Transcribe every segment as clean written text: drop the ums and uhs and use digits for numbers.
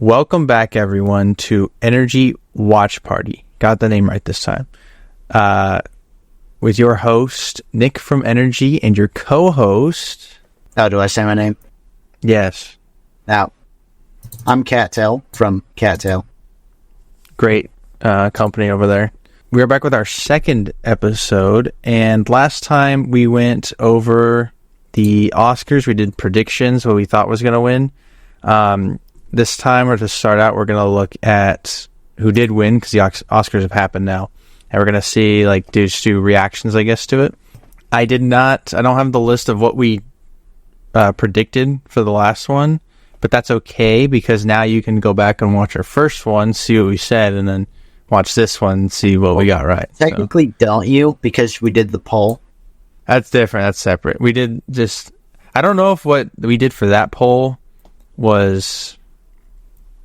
Welcome back, everyone, to Energy Watch Party. Got the name right this time. With your host, Nick from Energy, and your co-host... Oh, do I say my name? Yes. Now, I'm Cattail from Cattail. Great company over there. We are back with our second episode, and last time we went over the Oscars. We did predictions, what we thought was going to win. This time, or to start out, we're going to look at who did win, because the Oscars have happened now. And we're going to see, just do reactions, I guess, to it. I don't have the list of what we predicted for the last one, but that's okay, because now you can go back and watch our first one, see what we said, and then watch this one and see what we got right. Technically, don't you? Because we did the poll. That's different. That's separate. We did just... I don't know if what we did for that poll was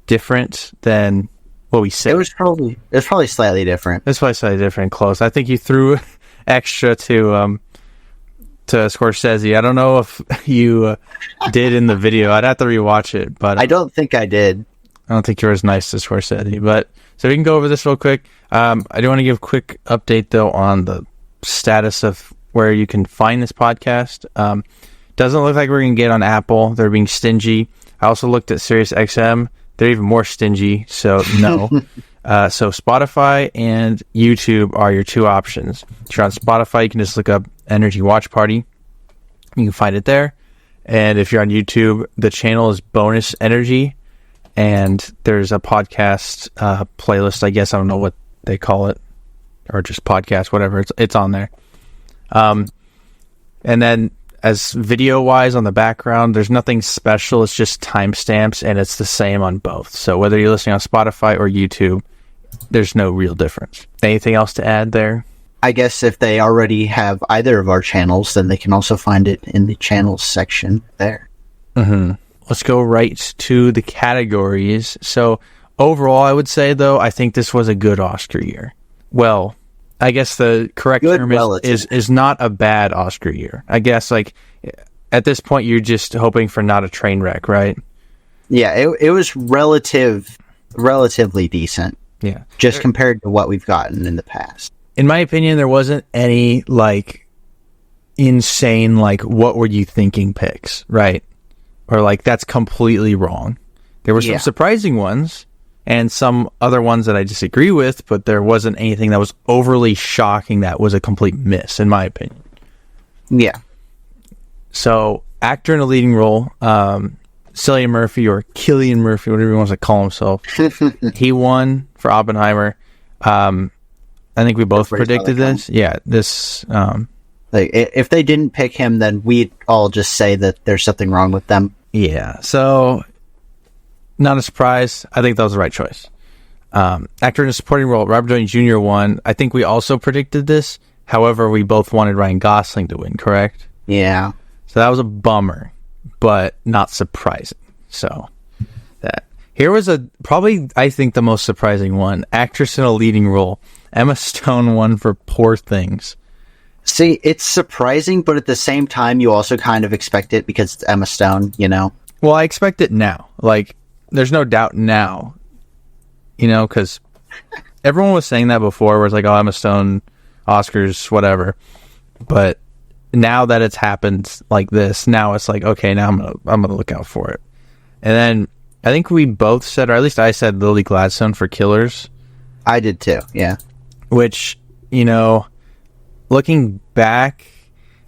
different than what we said. It was probably slightly different. It's probably slightly different, close. I think you threw extra to Scorsese. I don't know if you did in the video. I'd have to rewatch it, but I don't think I did. I don't think you were as nice to Scorsese. But so we can go over this real quick. I do want to give a quick update though on the status of where you can find this podcast. Doesn't look like we're gonna get on Apple. They're being stingy. I also looked at SiriusXM. They're even more stingy, so no. So Spotify and YouTube are your two options. If you're on Spotify, you can just look up Energy Watch Party. You can find it there. And if you're on YouTube, the channel is Bonus Energy. And there's a podcast playlist, I guess. I don't know what they call it. Or just podcast, whatever. It's on there. And then... as video-wise on the background, there's nothing special. It's just timestamps, and it's the same on both. So whether you're listening on Spotify or YouTube, there's no real difference. Anything else to add there? I guess if they already have either of our channels, then they can also find it in the channels section there. Mm-hmm. Let's go right to the categories. So overall, I would say, though, I think this was a good Oscar year. Well... I guess the correct term is not a bad Oscar year. I guess, at this point, you're just hoping for not a train wreck, right? Yeah, it was relatively decent. Yeah. Just compared to what we've gotten in the past. In my opinion, there wasn't any, insane, what were you thinking picks, right? Or, that's completely wrong. There were some surprising ones. And some other ones that I disagree with, but there wasn't anything that was overly shocking that was a complete miss, in my opinion. Yeah. So, actor in a leading role, Cillian Murphy, or Killian Murphy, whatever he wants to call himself, he won for Oppenheimer. I think we both predicted this. Yeah, this... if they didn't pick him, then we'd all just say that there's something wrong with them. Yeah, so... not a surprise. I think that was the right choice. Actor in a supporting role, Robert Downey Jr. won. I think we also predicted this. However, we both wanted Ryan Gosling to win, correct? Yeah. So that was a bummer, but not surprising. So that here was probably, I think, the most surprising one. Actress in a leading role. Emma Stone won for Poor Things. See, it's surprising, but at the same time, you also kind of expect it because it's Emma Stone, you know? Well, I expect it now. There's no doubt now, because everyone was saying that before, where it's oh, Emma Stone, Oscars, whatever. But now that it's happened like this, now it's okay, now I'm gonna look out for it. And then I think we both said, or at least I said, Lily Gladstone for Killers. I did too, yeah. Which, looking back,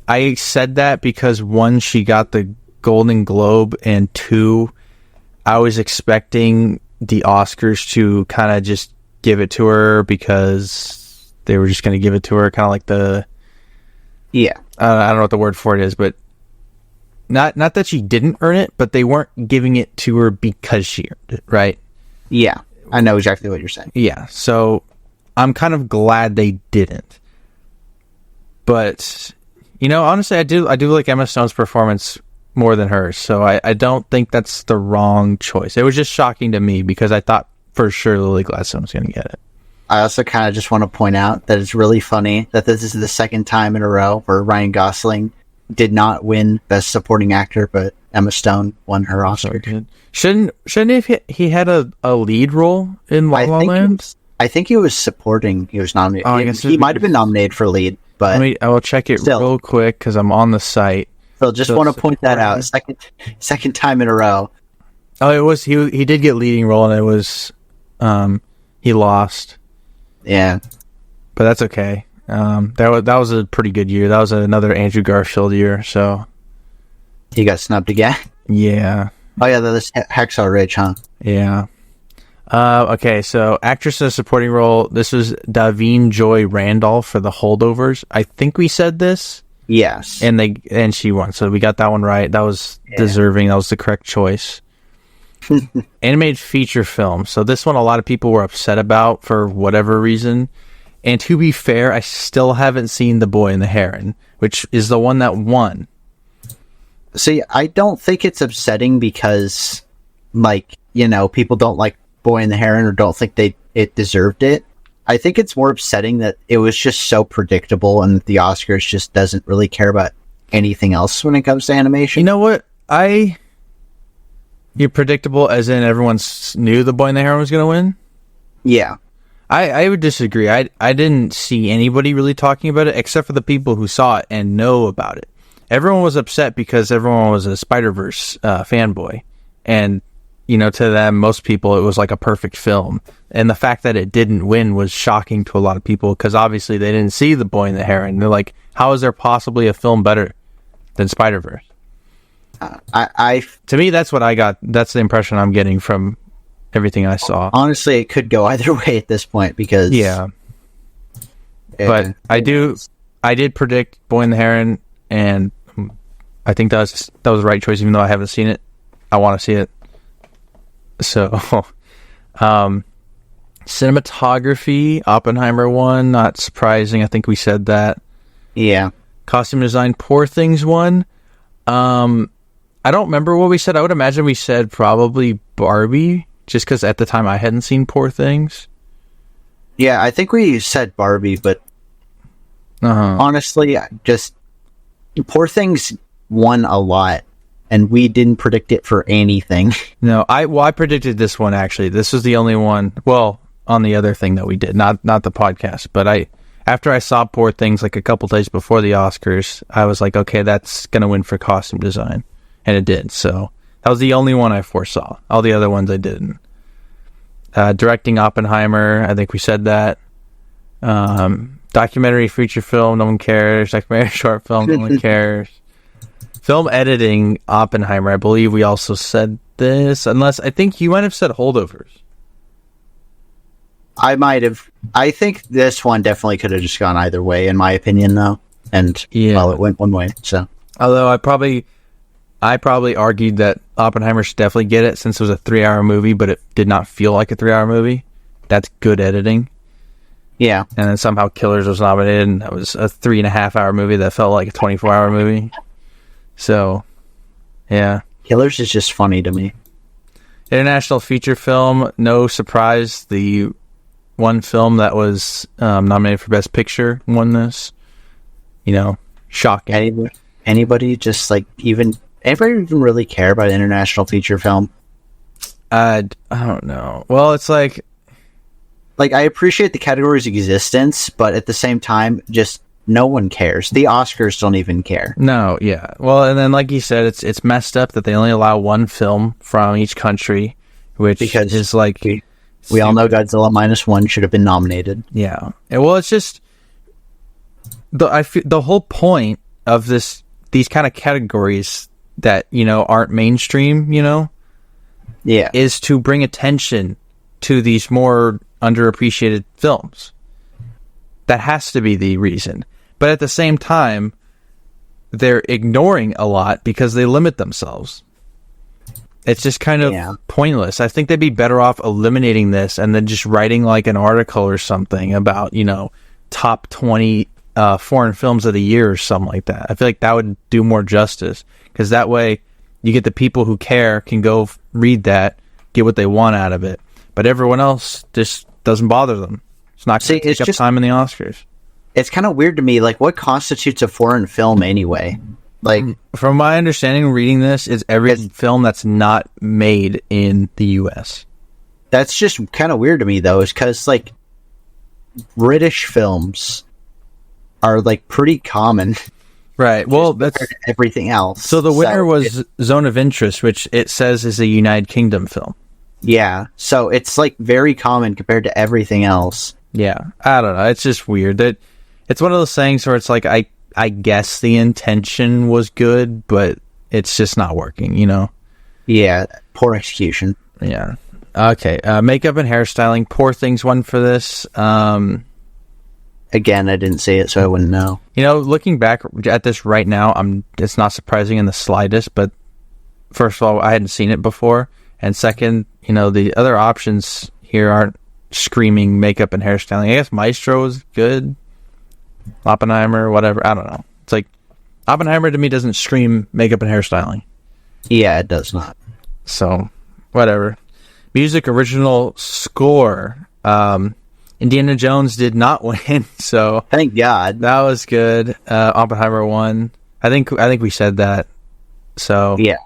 I said that because one, she got the Golden Globe, and two, I was expecting the Oscars to kind of just give it to her because they were just going to give it to her, kind of like the... Yeah. I don't know what the word for it is, but not that she didn't earn it, but they weren't giving it to her because she earned it, right? Yeah, I know exactly what you're saying. Yeah, so I'm kind of glad they didn't. But, honestly, I do like Emma Stone's performance more than hers, so I don't think that's the wrong choice. It was just shocking to me because I thought for sure Lily Gladstone was going to get it. I also kind of just want to point out that it's really funny that this is the second time in a row where Ryan Gosling did not win Best Supporting Actor, but Emma Stone won her Oscar. Shouldn't he had a lead role in La La Land? I think he was supporting. He was nominated. Oh, I guess he might have been nominated for lead, but I will check it real quick because I'm on the site. So just want to point that out. Second time in a row. Oh, it was he did get leading role, and it was he lost. Yeah, but that's okay. That was a pretty good year. That was another Andrew Garfield year. So he got snubbed again. Yeah. Oh yeah, that's Hacksaw Ridge, huh? Yeah. Okay, so actress in a supporting role. This was Davine Joy Randolph for The Holdovers. I think we said this. Yes. And she won, so we got that one right. That was deserving. That was the correct choice. Animated feature film. So this one, a lot of people were upset about for whatever reason. And to be fair, I still haven't seen The Boy and the Heron, which is the one that won. See, I don't think it's upsetting because, people don't like Boy and the Heron or don't think it deserved it. I think it's more upsetting that it was just so predictable and the Oscars just doesn't really care about anything else when it comes to animation. You know what? You're predictable as in everyone knew The Boy and the Heron was going to win? Yeah. I would disagree. I didn't see anybody really talking about it except for the people who saw it and know about it. Everyone was upset because everyone was a Spider-Verse fanboy. And, to them, most people, it was like a perfect film. And the fact that it didn't win was shocking to a lot of people because obviously they didn't see The Boy and the Heron. They're like, how is there possibly a film better than Spider-Verse? To me, that's what I got. That's the impression I'm getting from everything I saw. Honestly, it could go either way at this point because... Yeah. But I did predict Boy and the Heron, and I think that was the right choice, even though I haven't seen it. I want to see it. So, cinematography, Oppenheimer won. Not surprising. I think we said that. Yeah. Costume design, Poor Things won. I don't remember what we said. I would imagine we said probably Barbie, just because at the time I hadn't seen Poor Things. Yeah, I think we said Barbie, but honestly, just Poor Things won a lot, and we didn't predict it for anything. No, I predicted this one, actually. This was the only one, well, on the other thing that we did, not the podcast, but after I saw Poor Things like a couple days before the Oscars, I was like, okay, that's going to win for costume design. And it did. So that was the only one I foresaw. All the other ones I didn't. Directing Oppenheimer, I think we said that. Documentary feature film, no one cares. Documentary short film, no one cares. Film editing, Oppenheimer, I believe we also said this. Unless, I think you might have said Holdovers. I might have. I think this one definitely could have just gone either way, in my opinion, though. And, well, it went one way, so. Although I probably argued that Oppenheimer should definitely get it since it was a 3-hour movie, but it did not feel like a 3-hour movie. That's good editing. Yeah. And then somehow Killers was nominated, and that was a 3.5-hour movie that felt like a 24-hour movie. So, yeah. Killers is just funny to me. International feature film, no surprise. The one film that was nominated for Best Picture won this. Shocking. Anybody just anybody even really care about international feature film? I don't know. Well, it's like I appreciate the category's existence, but at the same time, just no one cares. The Oscars don't even care. No, yeah. Well, and then like you said, it's messed up that they only allow one film from each country, which is like we all know Godzilla -1 should have been nominated. Yeah. And, well, it's just the whole point of these kind of categories that aren't mainstream, yeah, is to bring attention to these more underappreciated films. That has to be the reason. But at the same time, they're ignoring a lot because they limit themselves. It's just kind of pointless. I think they'd be better off eliminating this and then just writing an article or something about, top 20 foreign films of the year or something like that. I feel like that would do more justice because that way you get the people who care can go read that, get what they want out of it. But everyone else just doesn't bother them. It's not going to take up time in the Oscars. It's kind of weird to me. What constitutes a foreign film anyway? Like, from my understanding, reading this is every film that's not made in the U.S. That's just kind of weird to me, though, is because, like, British films are, like, pretty common. Right. Well, that's everything else. So the winner was Zone of Interest, which it says is a United Kingdom film. Yeah. So it's, like, very common compared to everything else. Yeah. I don't know. It's just weird. That it's one of those things where it's like, I guess the intention was good, but it's just not working, you know? Yeah. Poor execution. Yeah. Okay. Makeup and hairstyling. Poor Things won for this. Again, I didn't see it, so I wouldn't know. You know, looking back at this right now, it's not surprising in the slightest, but first of all, I hadn't seen it before. And second, you know, the other options here aren't screaming makeup and hairstyling. I guess Maestro is good. Oppenheimer, whatever. I don't know. It's like, Oppenheimer to me doesn't scream makeup and hairstyling. Yeah, it does not. So, whatever. Music original score. Indiana Jones did not win, so thank God. That was good. Oppenheimer won. I think we said that. So yeah,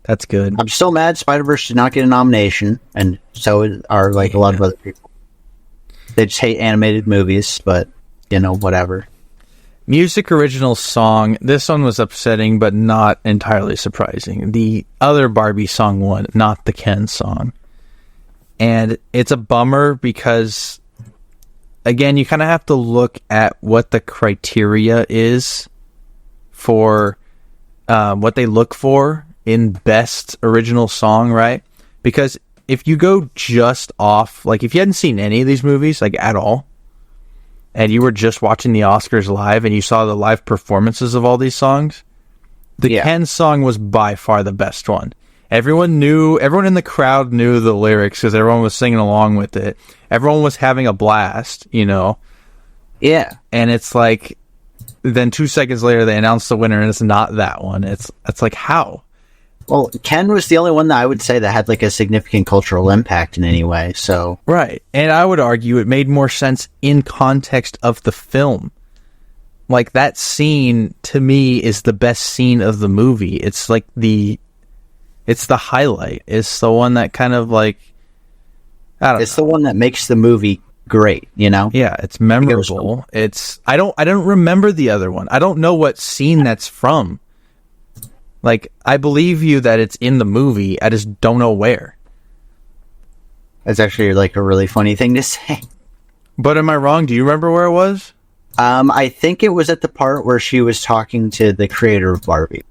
that's good. I'm still mad Spider-Verse did not get a nomination, and so are like a lot of other people. They just hate animated movies, but you know, whatever. Music original song. This one was upsetting, but not entirely surprising. The other Barbie song won, not the Ken song. And it's a bummer because, again, you kind of have to look at what the criteria is for what they look for in best original song, right? Because if you go just off, like if you hadn't seen any of these movies, like at all, and you were just watching the Oscars live and you saw the live performances of all these songs, the Ken song was by far the best one. Everyone in the crowd knew the lyrics because everyone was singing along with it. Everyone was having a blast, you know? Yeah. And it's like, then 2 seconds later they announced the winner and it's not that one. It's like, how? Well, Ken was the only one that I would say that had like a significant cultural impact in any way, so. Right. And I would argue it made more sense in context of the film. Like, that scene, to me, is the best scene of the movie. It's like it's the highlight. It's the one that kind of like, I don't know. It's the one that makes the movie great, you know? Yeah, it's memorable. I don't remember the other one. I don't know what scene that's from. Like, I believe you that it's in the movie. I just don't know where. That's actually like a really funny thing to say. But am I wrong? Do you remember where it was? I think it was at the part where she was talking to the creator of Barbie.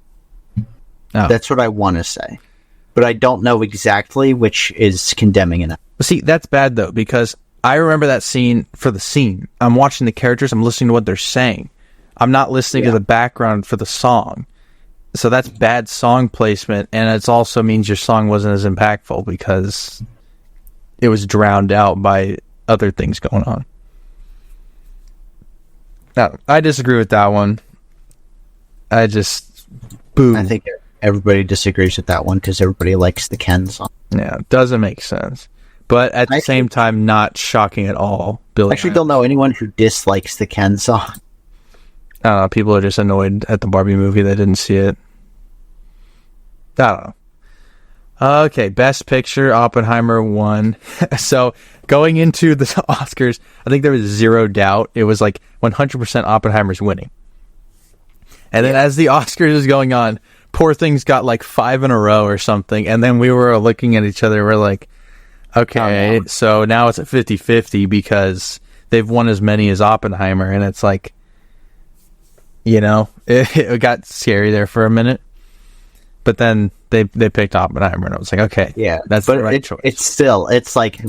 Oh. That's what I want to say. But I don't know exactly, which is condemning enough. See, that's bad, though, because I remember that scene for the scene. I'm watching the characters. I'm listening to what they're saying. I'm not listening to the background for the song. So that's bad song placement, and it also means your song wasn't as impactful because it was drowned out by other things going on. Now, I disagree with that one. I think everybody disagrees with that one because everybody likes the Ken song. Yeah, it doesn't make sense. But at the same time, not shocking at all. I actually don't know anyone who dislikes the Ken song. I don't know, people are just annoyed at the Barbie movie. They didn't see it. I don't know. Okay, Best Picture, Oppenheimer won. So, going into the Oscars, I think there was zero doubt. It was like 100% Oppenheimer's winning. And then as the Oscars is going on, Poor Things got like 5 in a row or something. And then we were looking at each other. We're like, okay, so now it's a 50-50 because they've won as many as Oppenheimer. And it's like, you know, it got scary there for a minute. But then they picked Oppenheimer, and I was like, okay, yeah, that's the right choice. It's like,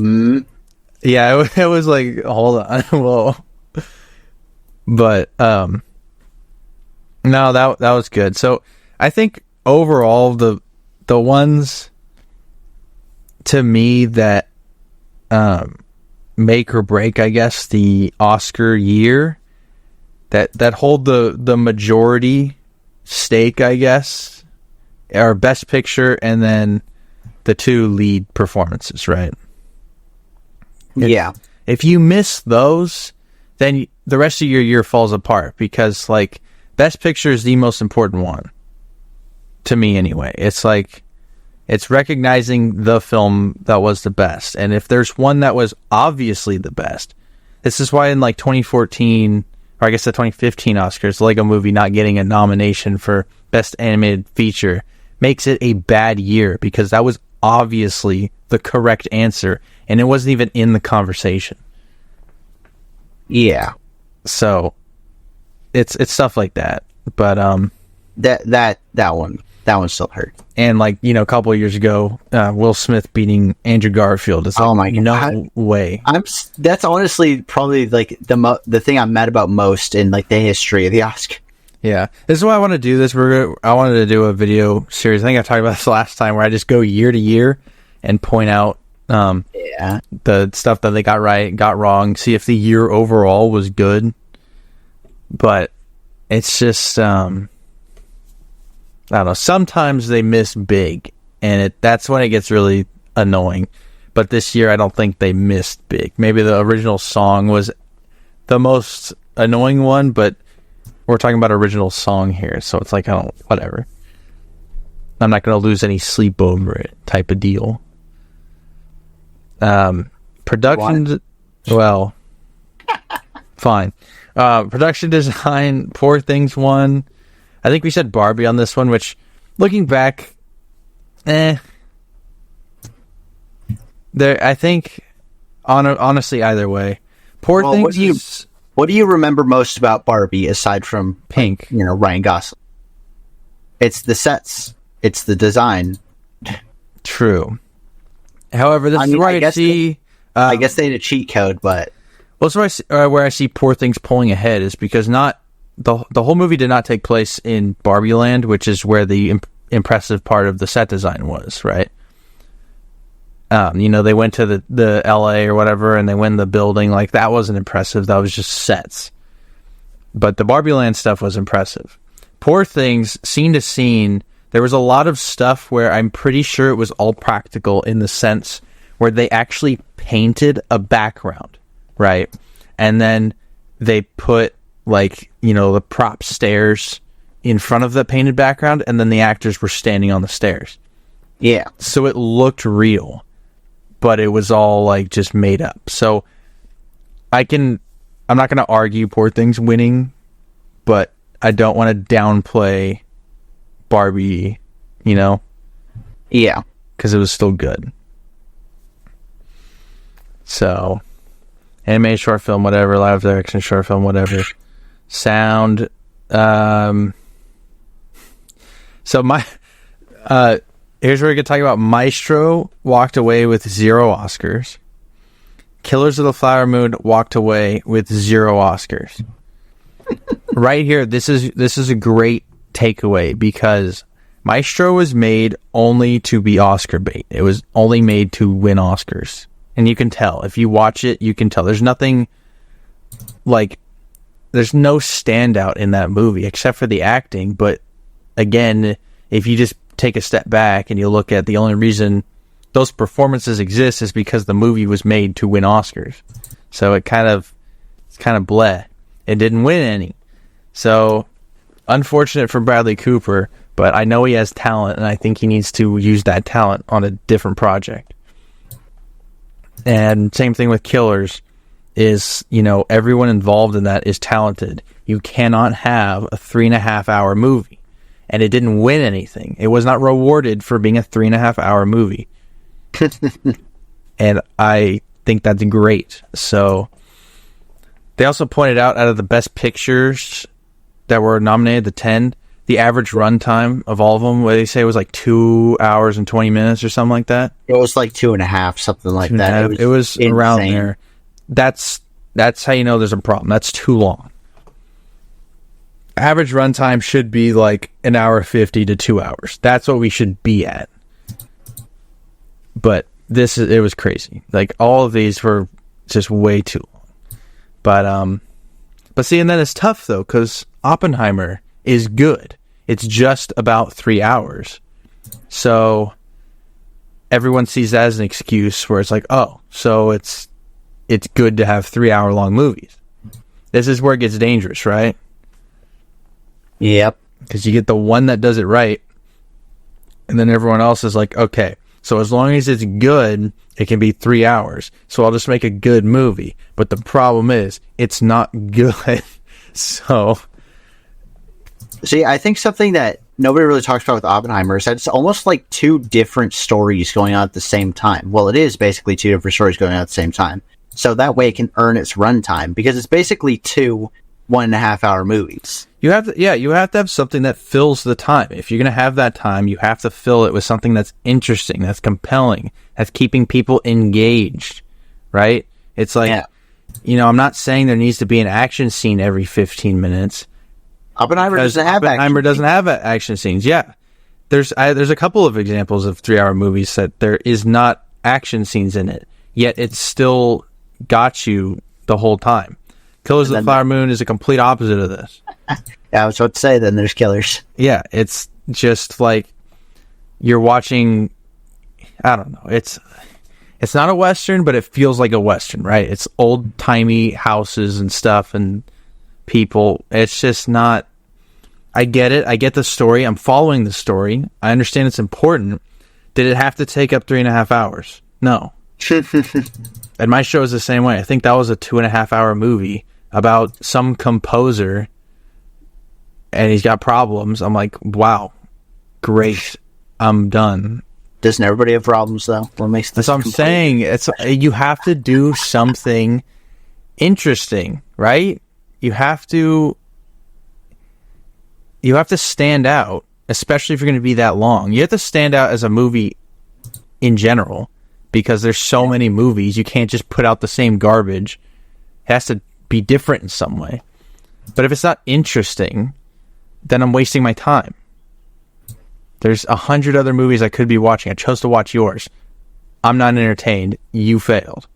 yeah, it was like, hold on, whoa. But no, that was good. So I think overall the ones to me that make or break, I guess, the Oscar year that hold the majority stake, I guess, are Best Picture and then the 2 lead performances, right? Yeah. If you miss those, then the rest of your year falls apart because, like, Best Picture is the most important one. to me anyway. It's like, it's recognizing the film that was the best. And if there's one that was obviously the best, this is why in like 2014, or I guess the 2015 Oscars, the Lego Movie not getting a nomination for Best Animated Feature makes it a bad year, because that was obviously the correct answer, and it wasn't even in the conversation. Yeah. So it's stuff like that. But that one still hurt. And like, you know, a couple of years ago, Will Smith beating Andrew Garfield. It's like, oh my God. No way. That's honestly probably like the thing I'm mad about most in like the history of the Oscar. Yeah, this is why I want to do this. I wanted to do a video series. I think I talked about this last time, where I just go year to year and point out the stuff that they got right, got wrong, see if the year overall was good. But it's just I don't know. Sometimes they miss big, and that's when it gets really annoying. But this year, I don't think they missed big. Maybe the original song was the most annoying one, but we're talking about original song here, so it's like, whatever. I'm not going to lose any sleep over it type of deal. Production, well, fine. Production design, Poor Things won. I think we said Barbie on this one, which, looking back, I think, honestly, either way. Poor Things. What do you remember most about Barbie aside from Pink? You know, Ryan Gosling. It's the sets. It's the design. True. However, this is where I see. I guess they had a cheat code, but well, that's where I see Poor Things pulling ahead, is because not the whole movie did not take place in Barbie Land, which is where the impressive part of the set design was, right? You know, they went to the LA or whatever, and they went in the building. Like, that wasn't impressive. That was just sets. But the Barbie Land stuff was impressive. Poor Things, scene to scene, there was a lot of stuff where I'm pretty sure it was all practical, in the sense where they actually painted a background, right? And then they put, like, you know, the prop stairs in front of the painted background, and then the actors were standing on the stairs. Yeah. So it looked real, but it was all like just made up. So I'm not going to argue Poor Things winning, but I don't want to downplay Barbie, you know? Yeah. Because it was still good. So, animated short film, whatever, live action short film, whatever. Sound, so here's where we can talk about Maestro walked away with 0 Oscars. Killers of the Flower Moon walked away with 0 Oscars. Right here, this is a great takeaway, because Maestro was made only to be Oscar bait. It was only made to win Oscars. And you can tell. If you watch it, you can tell. There's nothing, like, there's no standout in that movie except for the acting. But again, if you just take a step back and you look at the only reason those performances exist is because the movie was made to win Oscars. So it's kind of bleh. It didn't win any. So unfortunate for Bradley Cooper, but I know he has talent, and I think he needs to use that talent on a different project. And same thing with Killers, is, you know, everyone involved in that is talented. You cannot have a 3.5 hour movie. And it didn't win anything. It was not rewarded for being a 3.5 hour movie. And I think that's great. So they also pointed out of the best pictures that were nominated, the 10, the average runtime of all of them, what they say was like 2 hours and 20 minutes or something like that. It was like 2.5, something like that. It was around there. That's how you know there's a problem. That's too long. Average runtime should be like 1 hour 50 to 2 hours. That's what we should be at. But it was crazy. Like, all of these were just way too long. But see, and then it's tough though, because Oppenheimer is good. It's just about 3 hours. So everyone sees that as an excuse where it's like, oh, so it's good to have 3 hour long movies. This is where it gets dangerous, right? Yep. Because you get the one that does it right, And then everyone else is like, okay, so as long as it's good, it can be 3 hours. So I'll just make a good movie. But the problem is, it's not good. So, see, I think something that nobody really talks about with Oppenheimer is that it's almost like two different stories going on at the same time. Well, it is basically two different stories going on at the same time. So that way it can earn its runtime, because it's basically two 1.5 hour movies. you have to have something that fills the time. If you're going to have that time, you have to fill it with something that's interesting, that's compelling, that's keeping people engaged, right? It's like, I'm not saying there needs to be an action scene every 15 minutes. Oppenheimer doesn't have action scenes. Yeah. There's a couple of examples of 3 hour movies that there is not action scenes in it, yet it's still got you the whole time. Killers of the Flower Moon is a complete opposite of this. Yeah, I was about to say, then there's Killers. Yeah, it's just like you're watching, I don't know, it's not a Western, but it feels like a Western, right? It's old-timey houses and stuff and people. It's just not, I get it. I get the story. I'm following the story. I understand it's important. Did it have to take up 3.5 hours? No. And my show is the same way. I think that was a 2.5 hour movie about some composer, and he's got problems. I'm like, wow, great, I'm done. Doesn't everybody have problems, though? What makes this? That's what I'm saying. You have to do something interesting, right? You have to stand out, especially if you're going to be that long. You have to stand out as a movie in general, because there's so many movies. You can't just put out the same garbage. It has to be different in some way. But if it's not interesting, then I'm wasting my time. There's 100 other movies I could be watching. I chose to watch yours. I'm not entertained. You failed.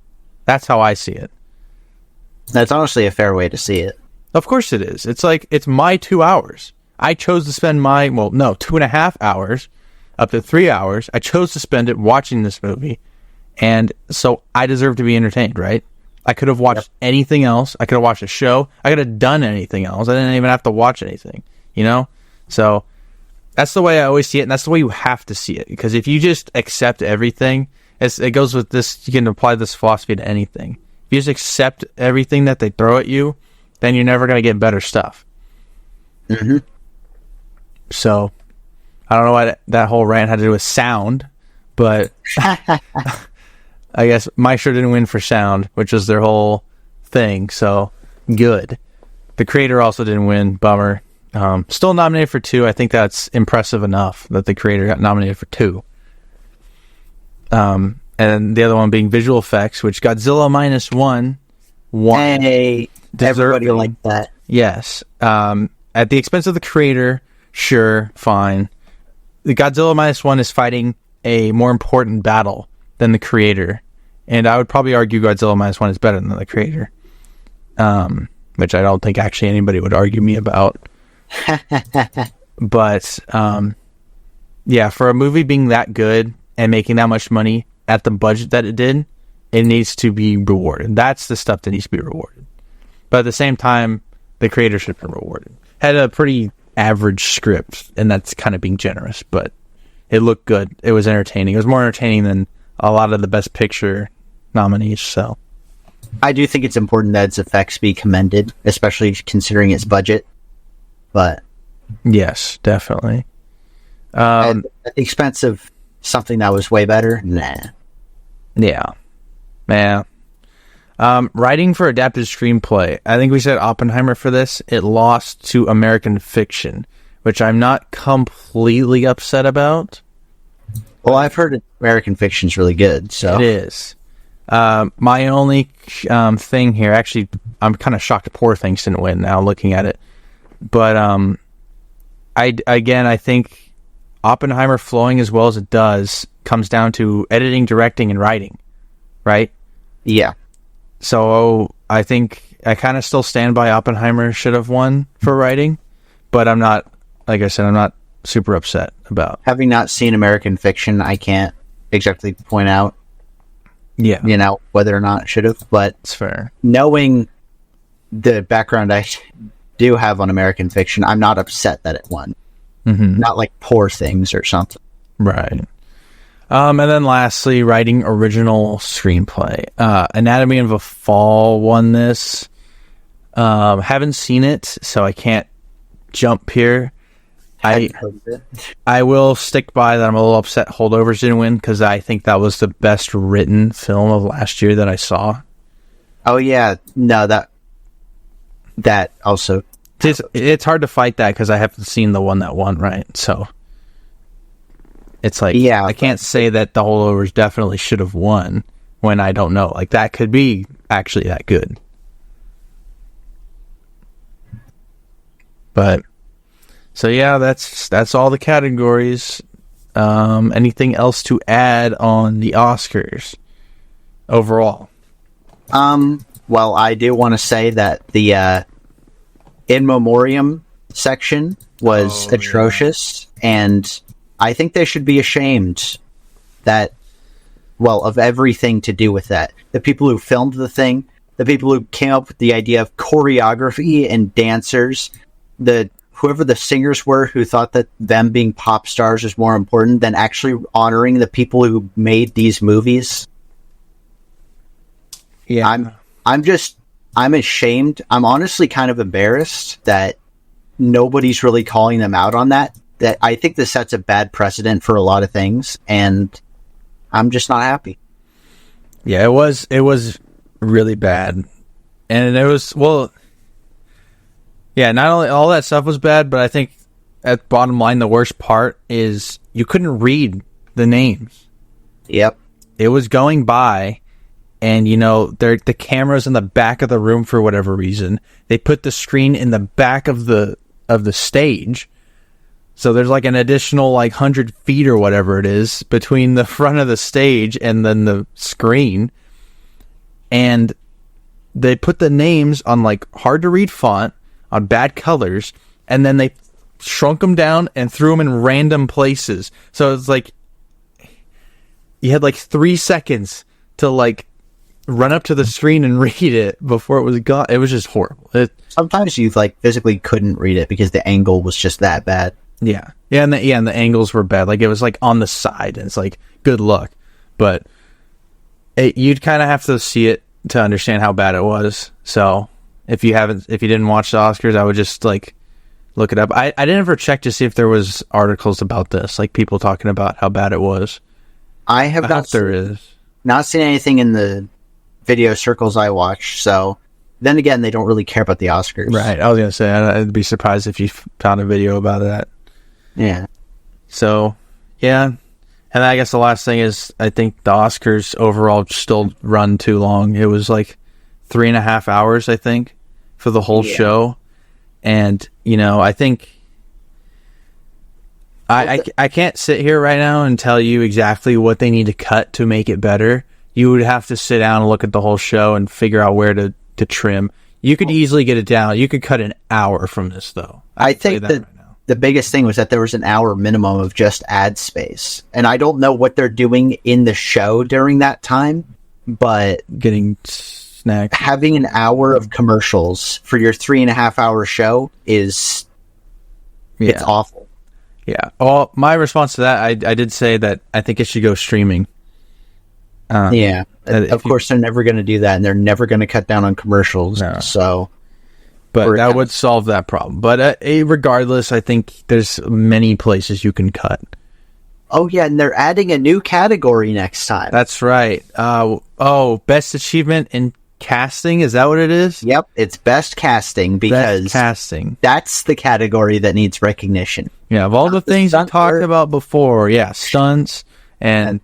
That's how I see it. That's honestly a fair way to see it. Of course it is. It's like, it's my 2 hours. I chose to spend 2.5 hours, up to 3 hours. I chose to spend it watching this movie. And so I deserve to be entertained, right? I could have watched anything else. I could have watched a show. I could have done anything else. I didn't even have to watch anything, So that's the way I always see it, and that's the way you have to see it. Because if you just accept everything, it goes with this, you can apply this philosophy to anything. If you just accept everything that they throw at you, then you're never going to get better stuff. Mm-hmm. So, I don't know what that whole rant had to do with sound, but I guess my show didn't win for sound, which was their whole thing, so good. The creator also didn't win, bummer. Still nominated for 2. I think that's impressive enough that the creator got nominated for 2. And the other one being visual effects, which Godzilla -1 won. Hey, everybody like that. Yes. At the expense of the creator, sure, fine. The Godzilla -1 is fighting a more important battle than the creator, and I would probably argue Godzilla -1 is better than the creator, which I don't think actually anybody would argue me about. But yeah, for a movie being that good and making that much money at the budget that it did, it needs to be rewarded. That's the stuff that needs to be rewarded. But at the same time, the creator should be rewarded. Had a pretty average script, and that's kind of being generous, but it looked good. It was entertaining. It was more entertaining than a lot of the Best Picture nominees, so. I do think it's important that its effects be commended, especially considering its budget. But yes, definitely. At the expense of something that was way better, nah. Yeah. Writing for adapted screenplay. I think we said Oppenheimer for this. It lost to American Fiction, which I'm not completely upset about. Well, I've heard American Fiction's really good, so. It is. My only thing here, actually, I'm kind of shocked Poor Things didn't win now looking at it. But I think Oppenheimer flowing as well as it does comes down to editing, directing, and writing, right? Yeah. So I think I kind of still stand by Oppenheimer should have won for writing, but I'm not, like I said, I'm not super upset about. Having not seen American Fiction, I can't exactly point out, whether or not it should have, but it's fair. Knowing the background I do have on American Fiction, I'm not upset that it won. Mm-hmm. Not like Poor Things or something. Right. And then lastly, writing original screenplay. Anatomy of a Fall won this. Haven't seen it, so I can't jump here. I will stick by that. I'm a little upset Holdovers didn't win because I think that was the best written film of last year that I saw. Oh yeah, no, that also. It's hard to fight that because I haven't seen the one that won, right? So it's like, yeah, I can't say that the Holdovers definitely should have won when I don't know. Like, that could be actually that good. But so yeah, that's all the categories. Anything else to add on the Oscars overall? Well, I do want to say that the in memoriam section was atrocious, and I think they should be ashamed of everything to do with that. The people who filmed the thing, the people who came up with the idea of choreography and dancers, whoever the singers were who thought that them being pop stars is more important than actually honoring the people who made these movies. Yeah. I'm ashamed. I'm honestly kind of embarrassed that nobody's really calling them out on that. That I think this sets a bad precedent for a lot of things, and I'm just not happy. Yeah, it was really bad. And it was, well, yeah, not only all that stuff was bad, but I think at bottom line, the worst part is you couldn't read the names. Yep. It was going by, and the camera's in the back of the room for whatever reason. They put the screen in the back of the stage. So there's like an additional 100 feet or whatever it is between the front of the stage and then the screen. And they put the names on hard to read font, on bad colors, and then they shrunk them down and threw them in random places. So it's like you had 3 seconds to run up to the screen and read it before it was gone. It was just horrible. Sometimes you physically couldn't read it because the angle was just that bad. Yeah, and the angles were bad. It was on the side, and it's good luck. But you'd kind of have to see it to understand how bad it was. So if you didn't watch the Oscars, I would just look it up. I didn't ever check to see if there was articles about this, people talking about how bad it was. I have not seen anything in the video circles I watch. So then again, they don't really care about the Oscars, right? I was gonna say I'd be surprised if you found a video about that. Yeah. So, yeah. And I guess the last thing is, I think the Oscars overall still run too long. It was 3.5 hours, I think, for the whole show. And, I think I can't sit here right now and tell you exactly what they need to cut to make it better. You would have to sit down and look at the whole show and figure out where to trim. You could easily get it down. You could cut an hour from this, though. I think that the biggest thing was that there was an hour minimum of just ad space. And I don't know what they're doing in the show during that time, but getting snacks. Having an hour of commercials for your 3.5 hour show it's awful. Yeah. Well, my response to that, I did say that I think it should go streaming. Of course, they're never going to do that, and they're never going to cut down on commercials. No. So, but that would solve that problem. But regardless, I think there's many places you can cut. Oh yeah, and they're adding a new category next time. That's right. Best achievement in casting. Is that what it is? Yep, it's best casting because best casting. That's the category that needs recognition. Yeah, of all the things you talked about before, stunts and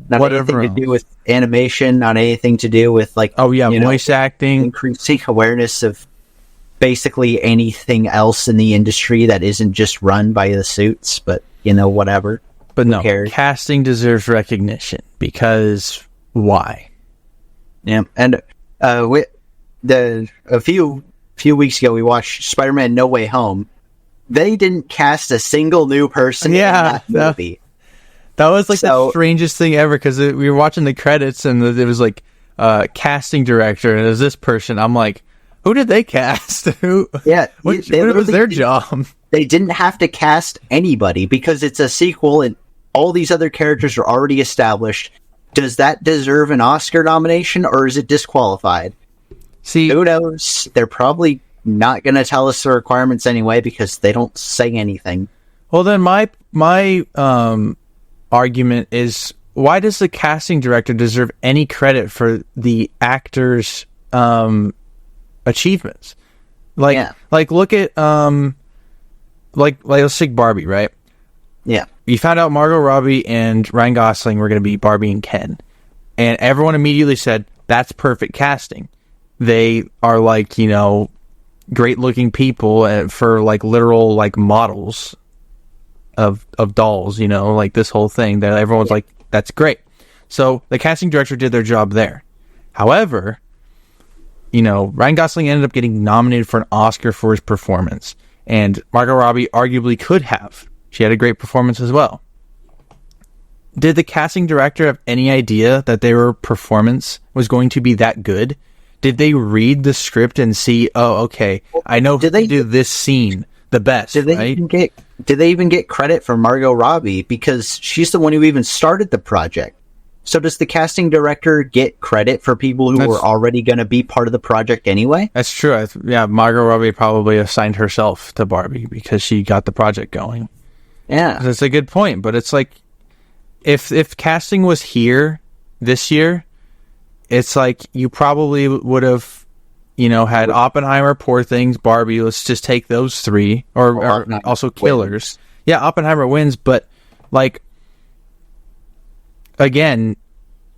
not whatever anything to do with animation, not anything to do with voice acting, increasing awareness of basically anything else in the industry that isn't just run by the suits, but whatever. But no, casting deserves recognition because why? Yeah, and a few weeks ago we watched Spider-Man: No Way Home. They didn't cast a single new person in that movie. That was the strangest thing ever because we were watching the credits and it was casting director and it was this person. I'm like, who did they cast? What was their job? They didn't have to cast anybody because it's a sequel and all these other characters are already established. Does that deserve an Oscar nomination, or is it disqualified? See, who knows? They're probably not going to tell us the requirements anyway because they don't say anything. Well, then my argument is, why does the casting director deserve any credit for the actor's achievements? Like look at like let's take Barbie, right? Yeah. You found out Margot Robbie and Ryan Gosling were going to be Barbie and Ken, and everyone immediately said that's perfect casting. They are like, you know, great looking people for like literal like models of dolls, you know, like this whole thing that everyone's like, that's great. So the casting director did their job there. However, you know, Ryan Gosling ended up getting nominated for an Oscar for his performance, and Margot Robbie arguably could have. She had a great performance as well. Did the casting director have any idea that their performance was going to be that good? Did they read the script and see, oh, okay, I know who to do this scene the best, did they right? Did they even get credit for Margot Robbie? Because she's the one who even started the project. So does the casting director get credit for people who were already going to be part of the project anyway? That's true. Yeah, Margot Robbie probably assigned herself to Barbie because she got the project going. Yeah. That's a good point, but it's like, if casting was here this year, it's like you probably would have, you know, had Oppenheimer, Poor Things, Barbie. Let's just take those three, or also Killers. Wins. Yeah, Oppenheimer wins, but like, again,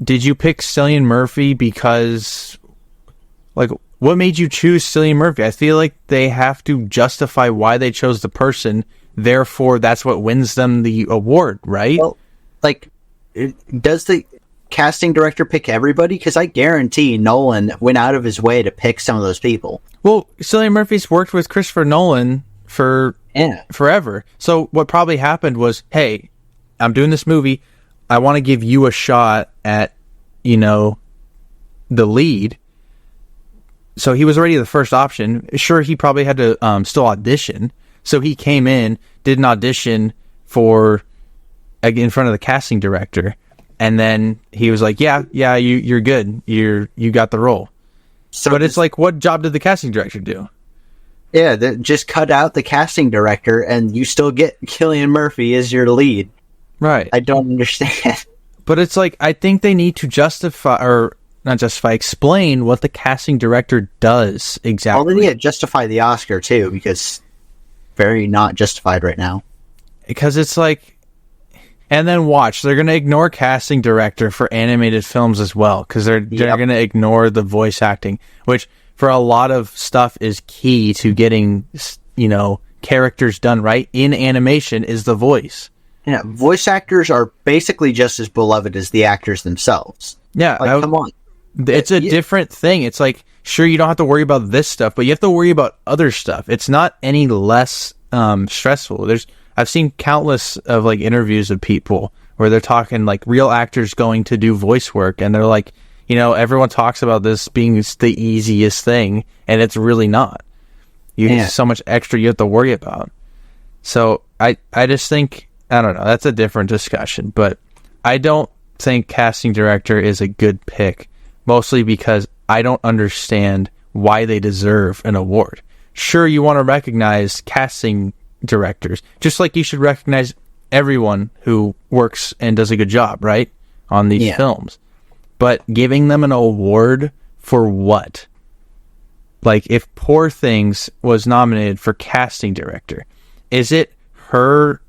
did you pick Cillian Murphy because, like, what made you choose Cillian Murphy? I feel like they have to justify why they chose the person. Therefore, that's what wins them the award, right? Well, like, does the casting director pick everybody? Because I guarantee Nolan went out of his way to pick some of those people. Well, Cillian Murphy's worked with Christopher Nolan for forever. So what probably happened was, hey, I'm doing this movie. I want to give you a shot at, you know, the lead. So he was already the first option. Sure, he probably had to still audition. So he came in, did an audition for in front of the casting director, and then he was like, "Yeah, you're good. You got the role." So, but it's like, what job did the casting director do? Yeah, just cut out the casting director, and you still get Cillian Murphy as your lead. Right. I don't understand. But it's like, I think they need to explain what the casting director does exactly. Well, they need to justify the Oscar too, because very not justified right now. Because it's like, and then watch, they're going to ignore casting director for animated films as well, because they're going to ignore the voice acting, which for a lot of stuff is key to getting, you know, characters done right in animation is the voice. Yeah, voice actors are basically just as beloved as the actors themselves. Yeah, like, come on. It's a different thing. It's like, sure, you don't have to worry about this stuff, but you have to worry about other stuff. It's not any less stressful. I've seen countless of like interviews of people where they're talking like real actors going to do voice work, and they're like, you know, everyone talks about this being the easiest thing, and it's really not. There's so much extra you have to worry about. So I just think, I don't know, that's a different discussion, but I don't think casting director is a good pick, mostly because I don't understand why they deserve an award. Sure, you want to recognize casting directors, just like you should recognize everyone who works and does a good job, right, on these films. But giving them an award for what? Like, if Poor Things was nominated for casting director, is it her?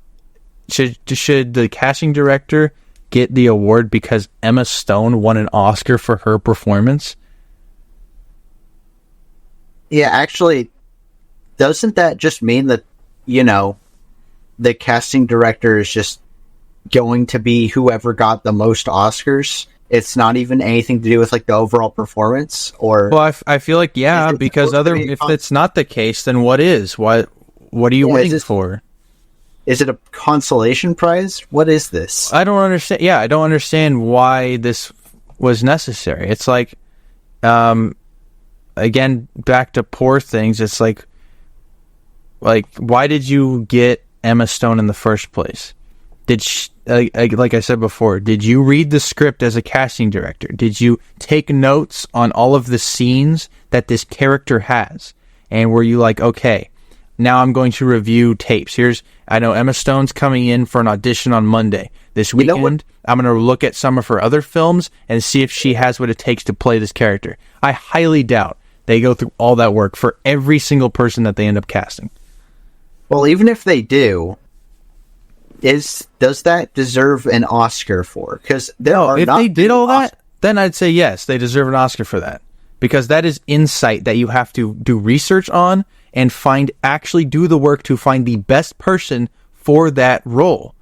Should the casting director get the award because Emma Stone won an Oscar for her performance? Yeah, actually, doesn't that just mean that, you know, the casting director is just going to be whoever got the most Oscars? It's not even anything to do with like the overall performance, or? Well, I feel like because if it's not the case, then what is? What are you waiting for? Is it a consolation prize? What is this? I don't understand. Yeah, I don't understand why this was necessary. It's like, again, back to Poor Things. It's like, why did you get Emma Stone in the first place? like I said before, did you read the script as a casting director? Did you take notes on all of the scenes that this character has? And were you like, okay, now I'm going to review tapes. I know Emma Stone's coming in for an audition on Monday. This weekend, I'm going to look at some of her other films and see if she has what it takes to play this character. I highly doubt they go through all that work for every single person that they end up casting. Well, even if they do, does that deserve an Oscar for? Because if they did all that, then I'd say yes, they deserve an Oscar for that. Because that is insight that you have to do research on and actually do the work to find the best person for that role.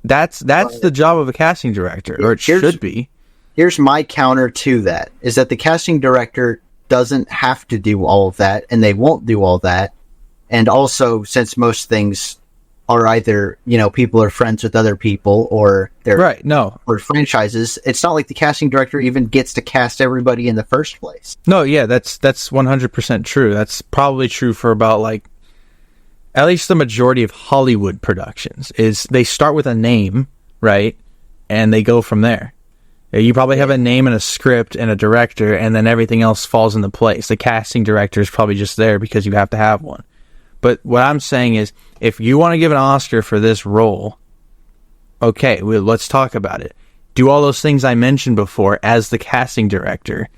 That's the job of a casting director, or it should be. Here's my counter to that, is that the casting director doesn't have to do all of that, and they won't do all that. And also, since most things are either, people are friends with other people or they're or franchises, it's not like the casting director even gets to cast everybody in the first place. No, yeah, that's 100% true. That's probably true for about at least the majority of Hollywood productions is they start with a name, right? And they go from there. You probably have a name and a script and a director, and then everything else falls into place. The casting director is probably just there because you have to have one. But what I'm saying is, if you want to give an Oscar for this role, okay, let's talk about it. Do all those things I mentioned before as the casting director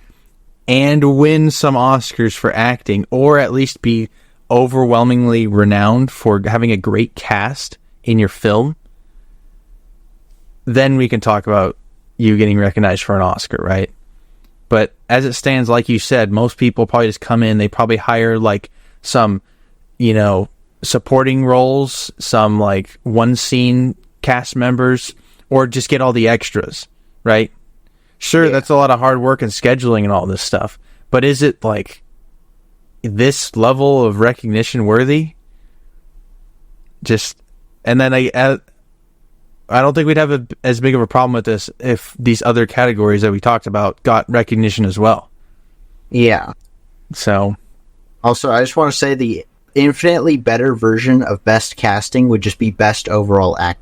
and win some Oscars for acting, or at least be overwhelmingly renowned for having a great cast in your film. Then we can talk about you getting recognized for an Oscar, right? But as it stands, like you said, most people probably just come in, they probably hire some supporting roles, some one scene cast members, or just get all the extras, right? Sure, that's a lot of hard work and scheduling and all this stuff, but is it this level of recognition worthy? And then I don't think we'd have as big of a problem with this if these other categories that we talked about got recognition as well. Yeah. So, also, I just want to say the infinitely better version of best casting would just be best overall act.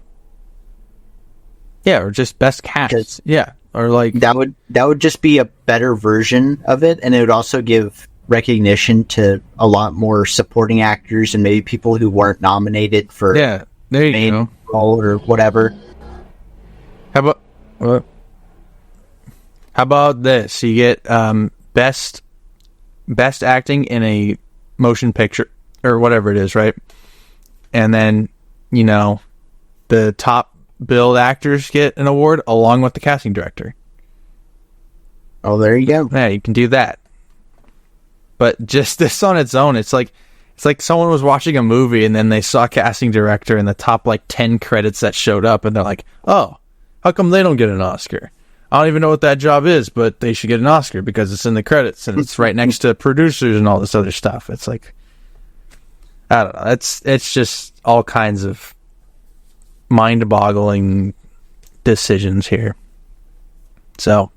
Yeah, or just best cast. Yeah, or that would just be a better version of it, and it would also give recognition to a lot more supporting actors and maybe people who weren't nominated for there you main go. role or whatever. How about this? You get best acting in a motion picture or whatever it is, right? And then the top billed actors get an award along with the casting director. Oh, there you go. Yeah, you can do that. But just this on its own, it's like someone was watching a movie and then they saw casting director in the top 10 credits that showed up, and they're like, oh, how come they don't get an Oscar? I don't even know what that job is, but they should get an Oscar because it's in the credits and it's right next to producers and all this other stuff. It's I don't know. It's just all kinds of mind-boggling decisions here. So,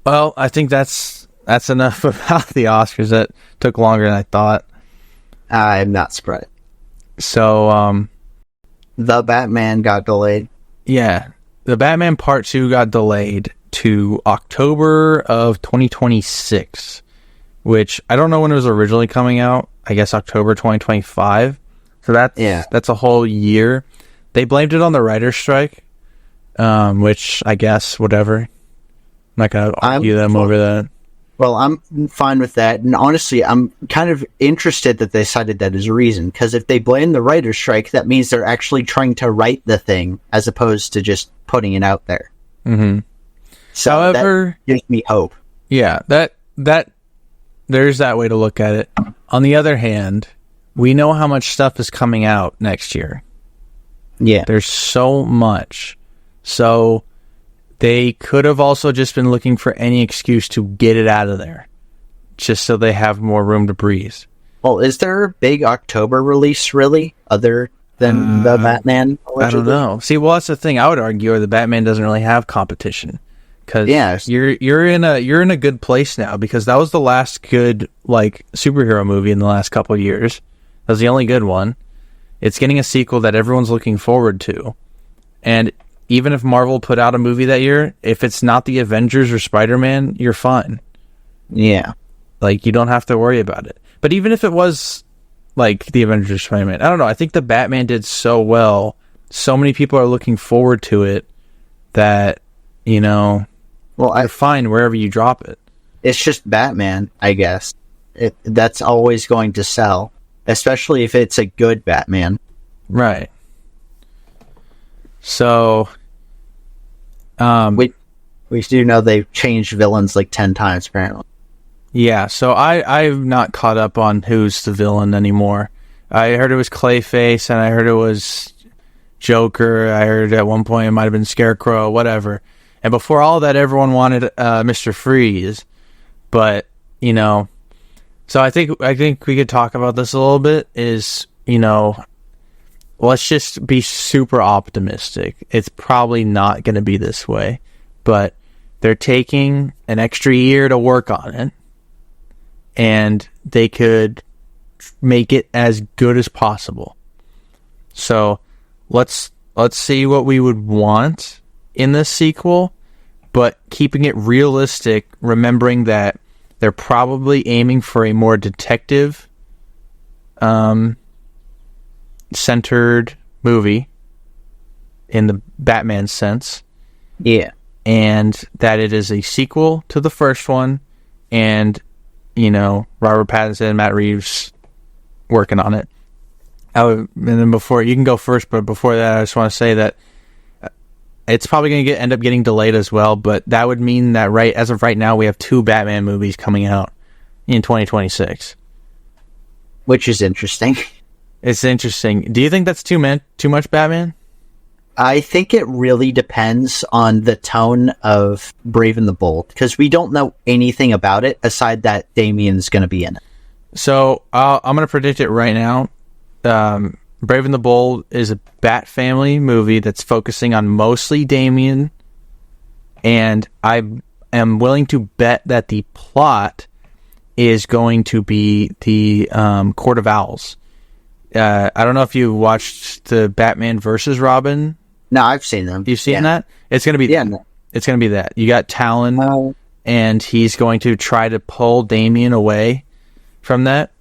well, I think that's enough about the Oscars. That took longer than I thought. I'm not surprised. So, The Batman got delayed. Yeah, the Batman Part 2 got delayed to October of 2026, which I don't know when it was originally coming out. I guess October 2025. So that's a whole year. They blamed it on the writer's strike, which I guess, whatever. I'm not going to argue them over that. Well, I'm fine with that. And honestly, I'm kind of interested that they cited that as a reason. Because if they blame the writer's strike, that means they're actually trying to write the thing as opposed to just putting it out there. Mm-hmm. So however, that gives me hope. Yeah, that there's that way to look at it. On the other hand, we know how much stuff is coming out next year. Yeah. There's so much. So they could have also just been looking for any excuse to get it out of there, just so they have more room to breathe. Well, is there a big October release, really, other than the Batman? Allegedly? I don't know. See, well, that's the thing. I would argue the Batman doesn't really have competition, because you're in a good place now, because that was the last good superhero movie in the last couple of years. That was the only good one, It's getting a sequel that everyone's looking forward to. And even if Marvel put out a movie that year, if it's not the Avengers or Spider-Man, you're fine. Yeah. Like, you don't have to worry about it. But even if it was, like, the Avengers or Spider-Man, I don't know. I think the Batman did so well. So many people are looking forward to it that, you know, you're fine wherever you drop it. It's just Batman, I guess. That's always going to sell, especially if it's a good Batman. Right. So, we do know they've changed villains like 10 times, apparently. Yeah, so I'm not caught up on who's the villain anymore. I heard it was Clayface, and I heard it was Joker. I heard at one point it might have been Scarecrow, whatever. And before all that, everyone wanted Mr. Freeze. But, you know, so I think we could talk about this a little bit, is, you know, let's just be super optimistic. It's probably not going to be this way, but they're taking an extra year to work on it, and they could make it as good as possible. So let's see what we would want in this sequel, but keeping it realistic, remembering that they're probably aiming for a more detective centered movie in the Batman sense. Yeah. And that it is a sequel to the first one, and, you know, Robert Pattinson and Matt Reeves working on it. And then before, you can go first, but before that, I just want to say that it's probably going to end up getting delayed as well, but that would mean that as of right now, we have 2 Batman movies coming out in 2026. Which is interesting. It's interesting. Do you think that's too much Batman? I think it really depends on the tone of Brave and the Bold, because we don't know anything about it aside that Damian's going to be in it. So I'm going to predict it right now. Brave and the Bold is a Bat Family movie that's focusing on mostly Damian, and I am willing to bet that the plot is going to be the Court of Owls. I don't know if you watched the Batman versus Robin. No, I've seen them. You've seen that? It's going to be It's going to be that. You got Talon, and he's going to try to pull Damian away from that.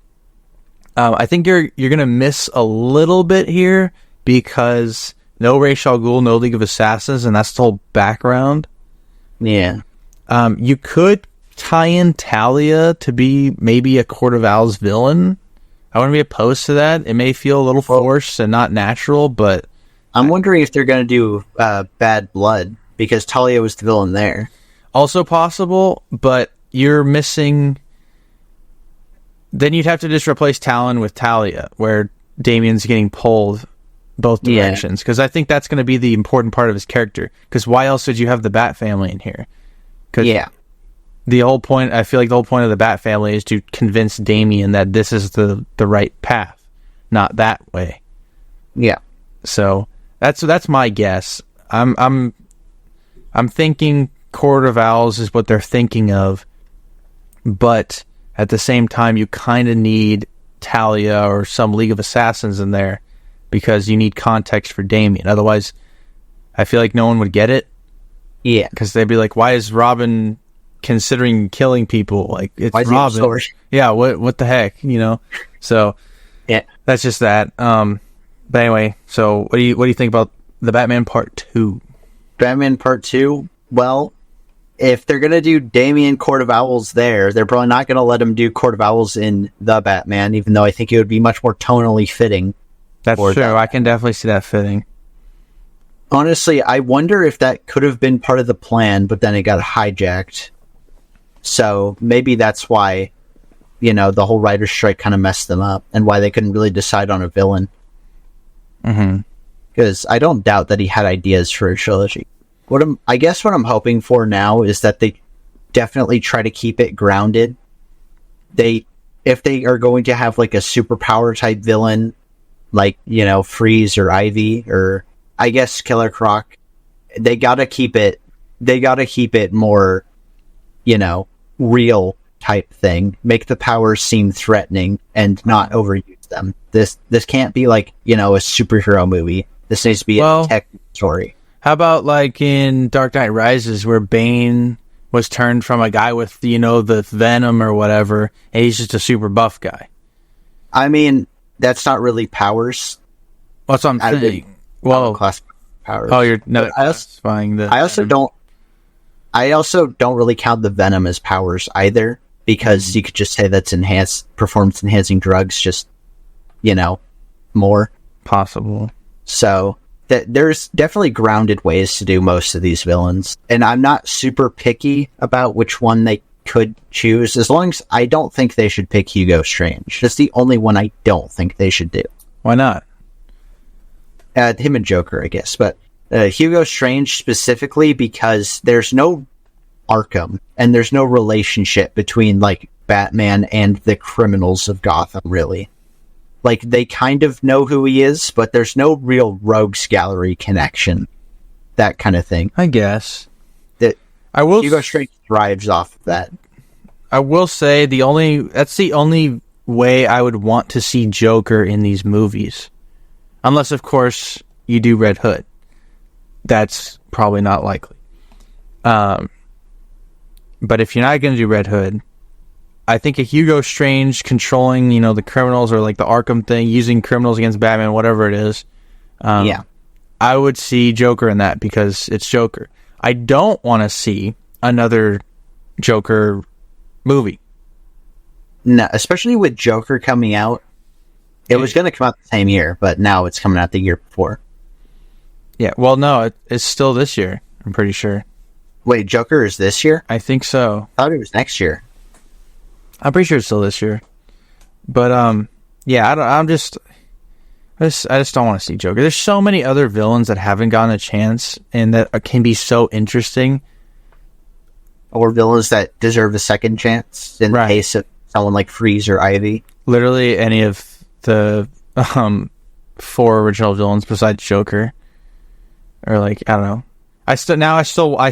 I think you're going to miss a little bit here because no Ra's al Ghul, no League of Assassins, and that's the whole background. Yeah. You could tie in Talia to be maybe a Court of Owls villain. I wouldn't be opposed to that. It may feel a little forced and not natural, but I'm wondering if they're going to do Bad Blood, because Talia was the villain there. Also possible, but you're missing. Then you'd have to just replace Talon with Talia, where Damian's getting pulled both directions. Because I think that's going to be the important part of his character. Because why else would you have the Bat Family in here? Yeah. The whole point, I feel like the whole point of the Bat Family is to convince Damian that this is the right path, not that way. Yeah. So that's my guess. I'm thinking Court of Owls is what they're thinking of, but at the same time, you kind of need Talia or some League of Assassins in there because you need context for Damian. Otherwise, I feel like no one would get it. Yeah. Because they'd be like, why is Robin considering killing people? Like, it's Robin. Yeah, what the heck, you know? So, yeah, that's just that. But anyway, so what do you think about the Batman Part 2? Batman Part 2? Well, if they're going to do Damian Court of Owls there, they're probably not going to let him do Court of Owls in The Batman, even though I think it would be much more tonally fitting. That's true. I can definitely see that fitting. Honestly, I wonder if that could have been part of the plan, but then it got hijacked. So maybe that's why, you know, the whole writer's strike kind of messed them up, and why they couldn't really decide on a villain. Mm-hmm. Because I don't doubt that he had ideas for a trilogy. I guess what I'm hoping for now is that they definitely try to keep it grounded. If they are going to have like a superpower type villain, like, you know, Freeze or Ivy, or I guess Killer Croc, they gotta keep it more, you know, real type thing. Make the powers seem threatening and not overuse them. This can't be like, a superhero movie. This needs to be a detective story. How about like in Dark Knight Rises, where Bane was turned from a guy with, the venom or whatever, and he's just a super buff guy? I mean, that's not really powers. That's what I'm saying. Well, class powers. Oh, you're not classifying the. I also don't really count the venom as powers either, because you could just say that's performance enhancing drugs, just more possible. So there's definitely grounded ways to do most of these villains, and I'm not super picky about which one they could choose, as long as I don't think they should pick Hugo Strange. That's the only one I don't think they should do. Why not? Him and Joker, I guess, but Hugo Strange specifically, because there's no Arkham and there's no relationship between like Batman and the criminals of Gotham, really. Like, they kind of know who he is, but there's no real rogues gallery connection, that kind of thing. I guess Hugo Strange thrives off of that. I will say that's the only way I would want to see Joker in these movies. Unless, of course, you do Red Hood. That's probably not likely. But if you're not going to do Red Hood, I think a Hugo Strange controlling, the criminals, or like the Arkham thing, using criminals against Batman, whatever it is. I would see Joker in that, because it's Joker. I don't want to see another Joker movie. No, especially with Joker coming out. It was going to come out the same year, but now it's coming out the year before. Yeah, well, no, it's still this year, I'm pretty sure. Wait, Joker is this year? I think so. I thought it was next year. I'm pretty sure it's still this year. But, yeah, I just don't want to see Joker. There's so many other villains that haven't gotten a chance and that can be so interesting. Or villains that deserve a second chance in the case of someone like Freeze or Ivy. Literally any of the 4 original villains besides Joker. Or like, I don't know. I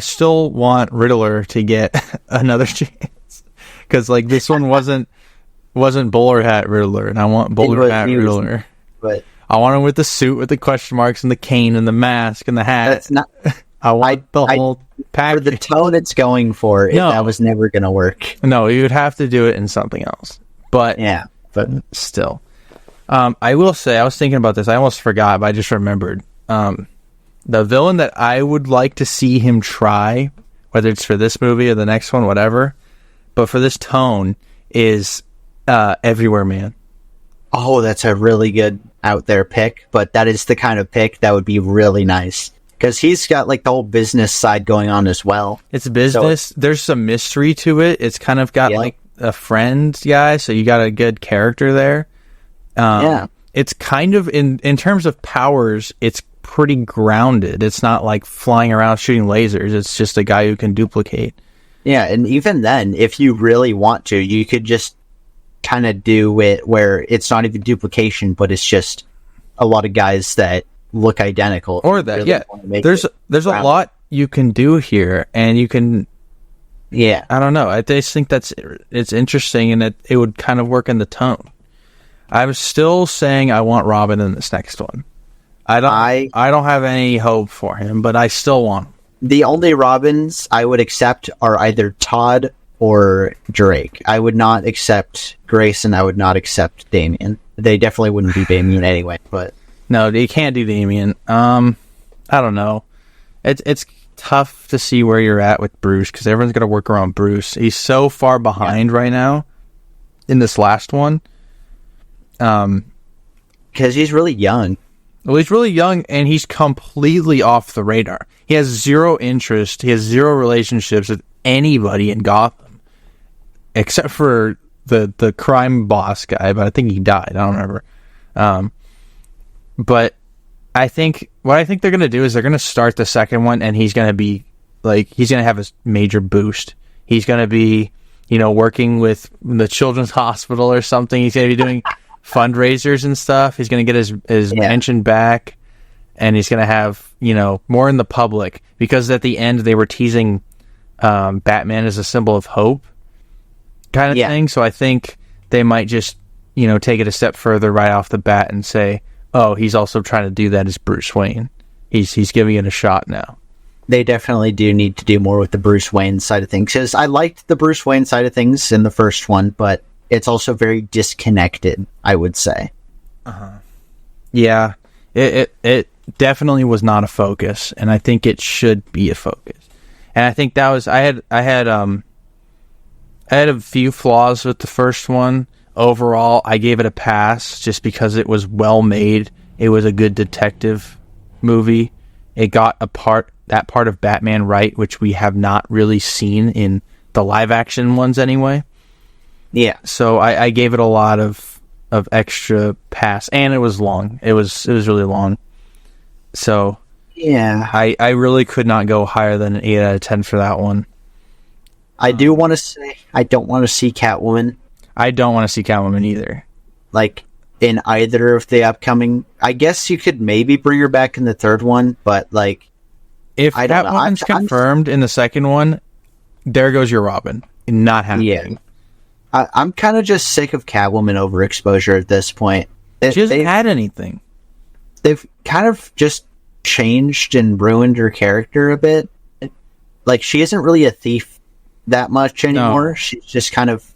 still want Riddler to get another chance. Because like this one wasn't bowler hat Riddler, and I want bowler hat Riddler. But I want him with the suit with the question marks and the cane and the mask and the hat. That's not. I want the whole package. For the tone it's going for, that was never going to work. No, you would have to do it in something else. But yeah, but still, I will say I was thinking about this. I almost forgot, but I just remembered. The villain that I would like to see him try, whether it's for this movie or the next one, whatever, but for this tone, is Everywhere Man. Oh, that's a really good out there pick, but that is the kind of pick that would be really nice. Because he's got like the whole business side going on as well. It's business. So, there's some mystery to it. It's kind of got like a friend guy, so you got a good character there. It's kind of, in terms of powers, it's pretty grounded. It's not like flying around shooting lasers. It's just a guy who can duplicate. Yeah, and even then, if you really want to, you could just kind of do it where it's not even duplication, but it's just a lot of guys that look identical. Or that, really there's a lot you can do here, and you can... Yeah. I don't know. I just think it's interesting, and it would kind of work in the tone. I'm still saying I want Robin in this next one. I don't have any hope for him, but I still want him. The only Robins I would accept are either Todd or Drake. I would not accept Grayson. I would not accept Damian. They definitely wouldn't be Damian anyway, but... No, you can't do Damian. I don't know. It's tough to see where you're at with Bruce, because everyone's got to work around Bruce. He's so far behind right now in this last one. Because he's really young. Well, he's really young, and he's completely off the radar. He has zero interest. He has zero relationships with anybody in Gotham, except for the crime boss guy, but I think he died. I don't remember. But I think they're going to do is they're going to start the second one, and he's going to be like, he's going to have a major boost. He's going to be, working with the Children's Hospital or something. He's going to be doing fundraisers and stuff. He's going to get his pension back, and he's going to have, more in the public, because at the end they were teasing Batman as a symbol of hope. kind of Yeah. thing. So I think they might just, take it a step further right off the bat and say, oh, he's also trying to do that as Bruce Wayne. He's giving it a shot now. They definitely do need to do more with the Bruce Wayne side of things, because I liked the Bruce Wayne side of things in the first one, but it's also very disconnected, I would say. Yeah, it definitely was not a focus, and I think it should be a focus. And I think that was I had a few flaws with the first one. Overall, I gave it a pass just because it was well made. It was a good detective movie. It got that part of Batman right, which we have not really seen in the live action ones anyway. Yeah. So I gave it a lot of extra pass, and it was long. It was really long. So Yeah. I really could not go higher than an 8 out of 10 for that one. I do want to say I don't want to see Catwoman, I don't want to see Catwoman either. like, in either of the upcoming... I guess you could maybe bring her back in the third one, but, like... If I don't know. Catwoman's I'm confirmed in the second one, there goes your Robin. Not happening. Yeah. I'm kind of just sick of Catwoman overexposure at this point. She hasn't had anything. They've kind of just changed and ruined her character a bit. Like, she isn't really a thief that much anymore. No. She's just kind of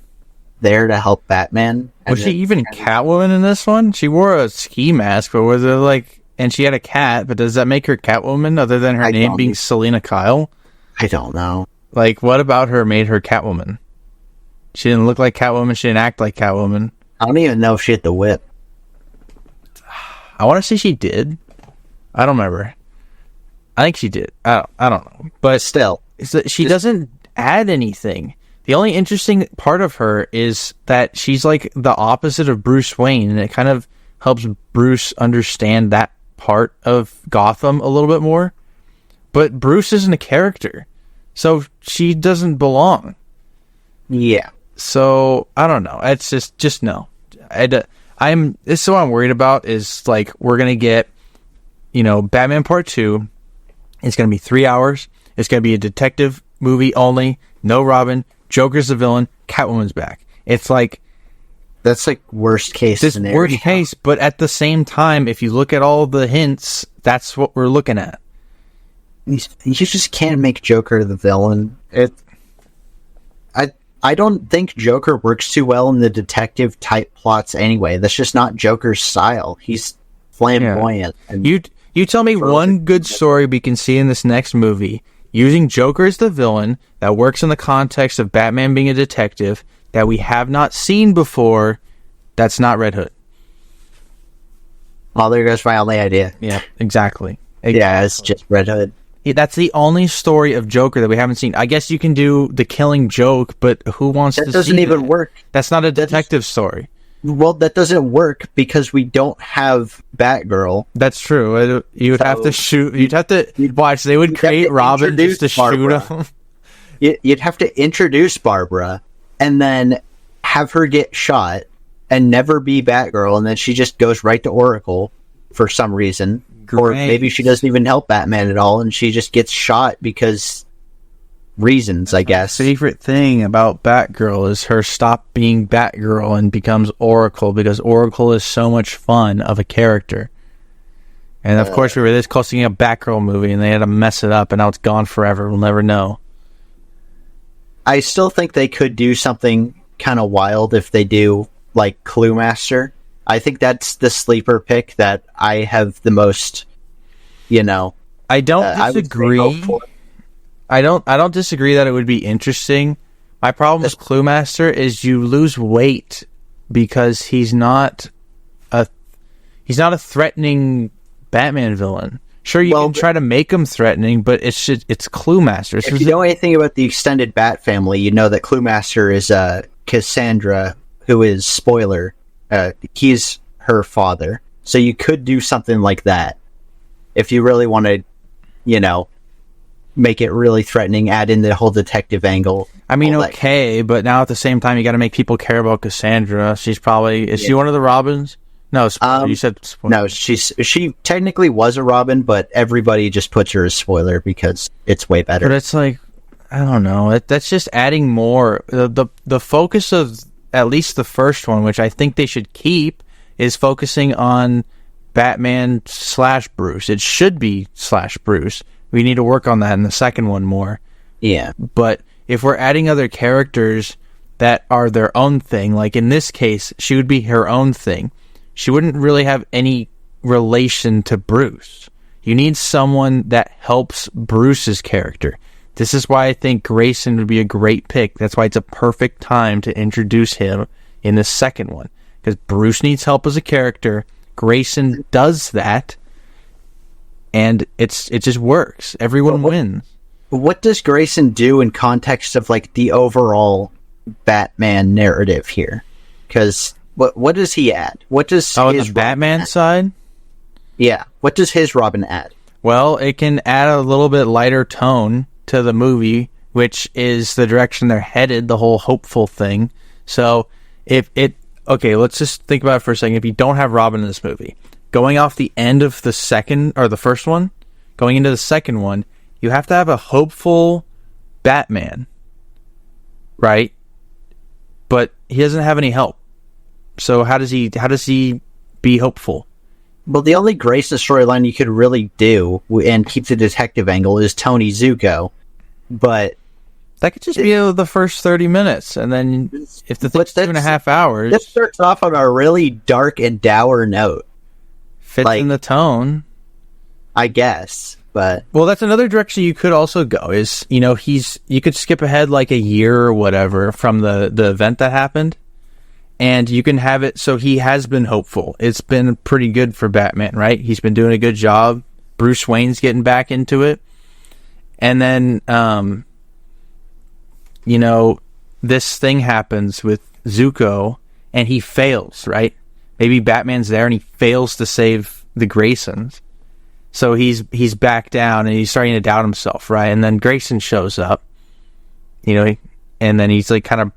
there to help Batman. Was she even Catwoman in this one? She wore a ski mask, but was it like... And she had a cat, but does that make her Catwoman other than her name being Selena Kyle? I don't know. Like, what about her made her Catwoman? She didn't look like Catwoman. She didn't act like Catwoman. I don't even know if she had the whip. I want to say she did. I don't remember. I think she did. I don't know. But Still. she doesn't add anything. The only interesting part of her is that she's like the opposite of Bruce Wayne, and it kind of helps Bruce understand that part of Gotham a little bit more. But Bruce isn't a character, so she doesn't belong. Yeah. So I don't know. It's just no. This is what I'm worried about. Is like we're gonna get, Batman Part 2. It's gonna be 3 hours. It's gonna be a detective movie only. No Robin. Joker's the villain. Catwoman's back. It's like That's like worst case this scenario. worst case, but at the same time, if you look at all the hints, that's what we're looking at. You just can't make Joker the villain. I don't think Joker works too well in the detective type plots anyway. That's just not Joker's style. He's flamboyant. Yeah. You tell me one good story we can see in this next movie using Joker as the villain that works in the context of Batman being a detective that we have not seen before. That's not Red Hood. Well, there goes my only idea. Yeah, exactly. Yeah, it's just Red Hood. That's the only story of Joker that we haven't seen. I guess you can do the Killing Joke, but who wants to see that? Doesn't even work. That's not a detective story. Well, that doesn't work because we don't have Batgirl. That's true. You'd have to shoot. You'd have to watch. They would create Robin just to shoot him. You'd have to introduce Barbara and then have her get shot and never be Batgirl, and then she just goes right to Oracle for some reason. Great. Or maybe she doesn't even help Batman at all, and she just gets shot because reasons, I guess. My favorite thing about Batgirl is her stop being Batgirl and becomes Oracle, because Oracle is so much fun of a character. And of course we were this close to getting a Batgirl movie and they had to mess it up, and now it's gone forever. We'll never know. I still think they could do something kind of wild if they do, like, Clue Master. I think that's the sleeper pick that I have the most, I don't disagree. I don't disagree that it would be interesting. My problem with Clue Master is you lose weight because he's not a threatening Batman villain. Sure, you can try to make him threatening, but it's Clue Master. If you know anything about the extended Bat family, you know that Clue Master is Cassandra, who is, spoiler, he's her father. So you could do something like that if you really want to, make it really threatening, add in the whole detective angle. I mean, okay, but now at the same time, you got to make people care about Cassandra. She's probably... Is she one of the Robins? No, you said spoiler. No, she technically was a Robin, but everybody just puts her as spoiler because it's way better. But it's like... I don't know. That's just adding more. The focus of at least the first one, which I think they should keep, is focusing on Batman / Bruce. It should be / Bruce. We need to work on that in the second one more. Yeah. But if we're adding other characters that are their own thing, like in this case, she would be her own thing. She wouldn't really have any relation to Bruce. You need someone that helps Bruce's character. This is why I think Grayson would be a great pick. That's why it's a perfect time to introduce him in the second one. Because Bruce needs help as a character. Grayson does that. And it just works. Everyone wins. What does Grayson do in context of like the overall Batman narrative here? Because what does he add? What does on the Batman side? Yeah. What does his Robin add? Well, it can add a little bit lighter tone to the movie, which is the direction they're headed, the whole hopeful thing. So okay, let's just think about it for a second. If you don't have Robin in this movie, going off the end of the second or the first one, going into the second one, you have to have a hopeful Batman, right? But he doesn't have any help. So how does he be hopeful? Well, the only Grayson storyline you could really do and keep the detective angle is Tony Zuko, but that could just be the first 30 minutes, and then if the thing's 2.5 hours, that starts off on a really dark and dour note. Fits in the tone, I guess. But well, that's another direction you could also go. Is you could skip ahead like a year or whatever from the event that happened. And you can have it so he has been hopeful. It's been pretty good for Batman, right? He's been doing a good job. Bruce Wayne's getting back into it. And then, this thing happens with Zuko, and he fails, right? Maybe Batman's there, and he fails to save the Graysons. So he's back down, and he's starting to doubt himself, right? And then Grayson shows up, and then he's like kind of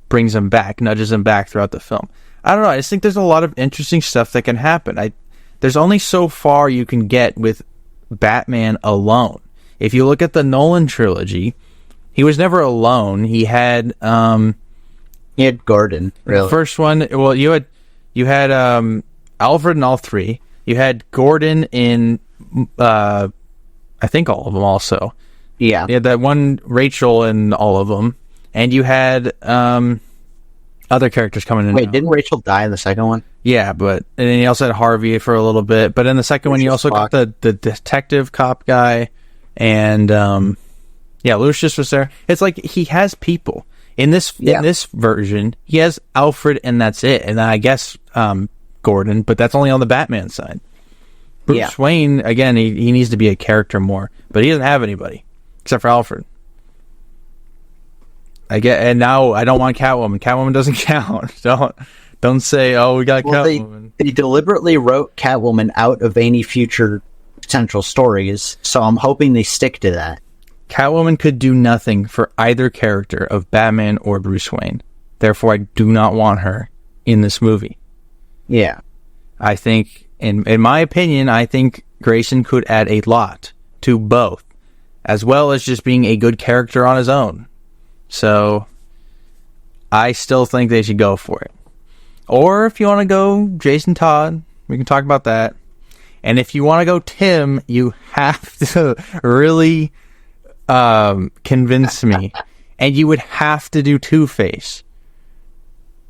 brings him back, nudges him back throughout the film. I don't know. I just think there's a lot of interesting stuff that can happen. There's only so far you can get with Batman alone. If you look at the Nolan trilogy, he was never alone. He had Gordon. Really, the first one. Well, you had Alfred in all three. You had Gordon in I think all of them also. Yeah, you had that one Rachel in all of them. And you had other characters coming in. Wait, didn't Rachel die in the second one? Yeah, and then you also had Harvey for a little bit. But in the second one, you also got the detective cop guy. And, Lucius was there. It's like he has people. In this version, he has Alfred, and that's it. And then I guess Gordon, but that's only on the Batman side. Bruce Wayne, again, he needs to be a character more. But he doesn't have anybody, except for Alfred. And now I don't want Catwoman. Catwoman doesn't count. Don't say, oh, we got Catwoman. They deliberately wrote Catwoman out of any future central stories, so I'm hoping they stick to that. Catwoman could do nothing for either character of Batman or Bruce Wayne. Therefore, I do not want her in this movie. Yeah. I think, in my opinion, I think Grayson could add a lot to both, as well as just being a good character on his own. So, I still think they should go for it. Or if you want to go Jason Todd, we can talk about that. And if you want to go Tim, you have to really convince me. And you would have to do Two-Face.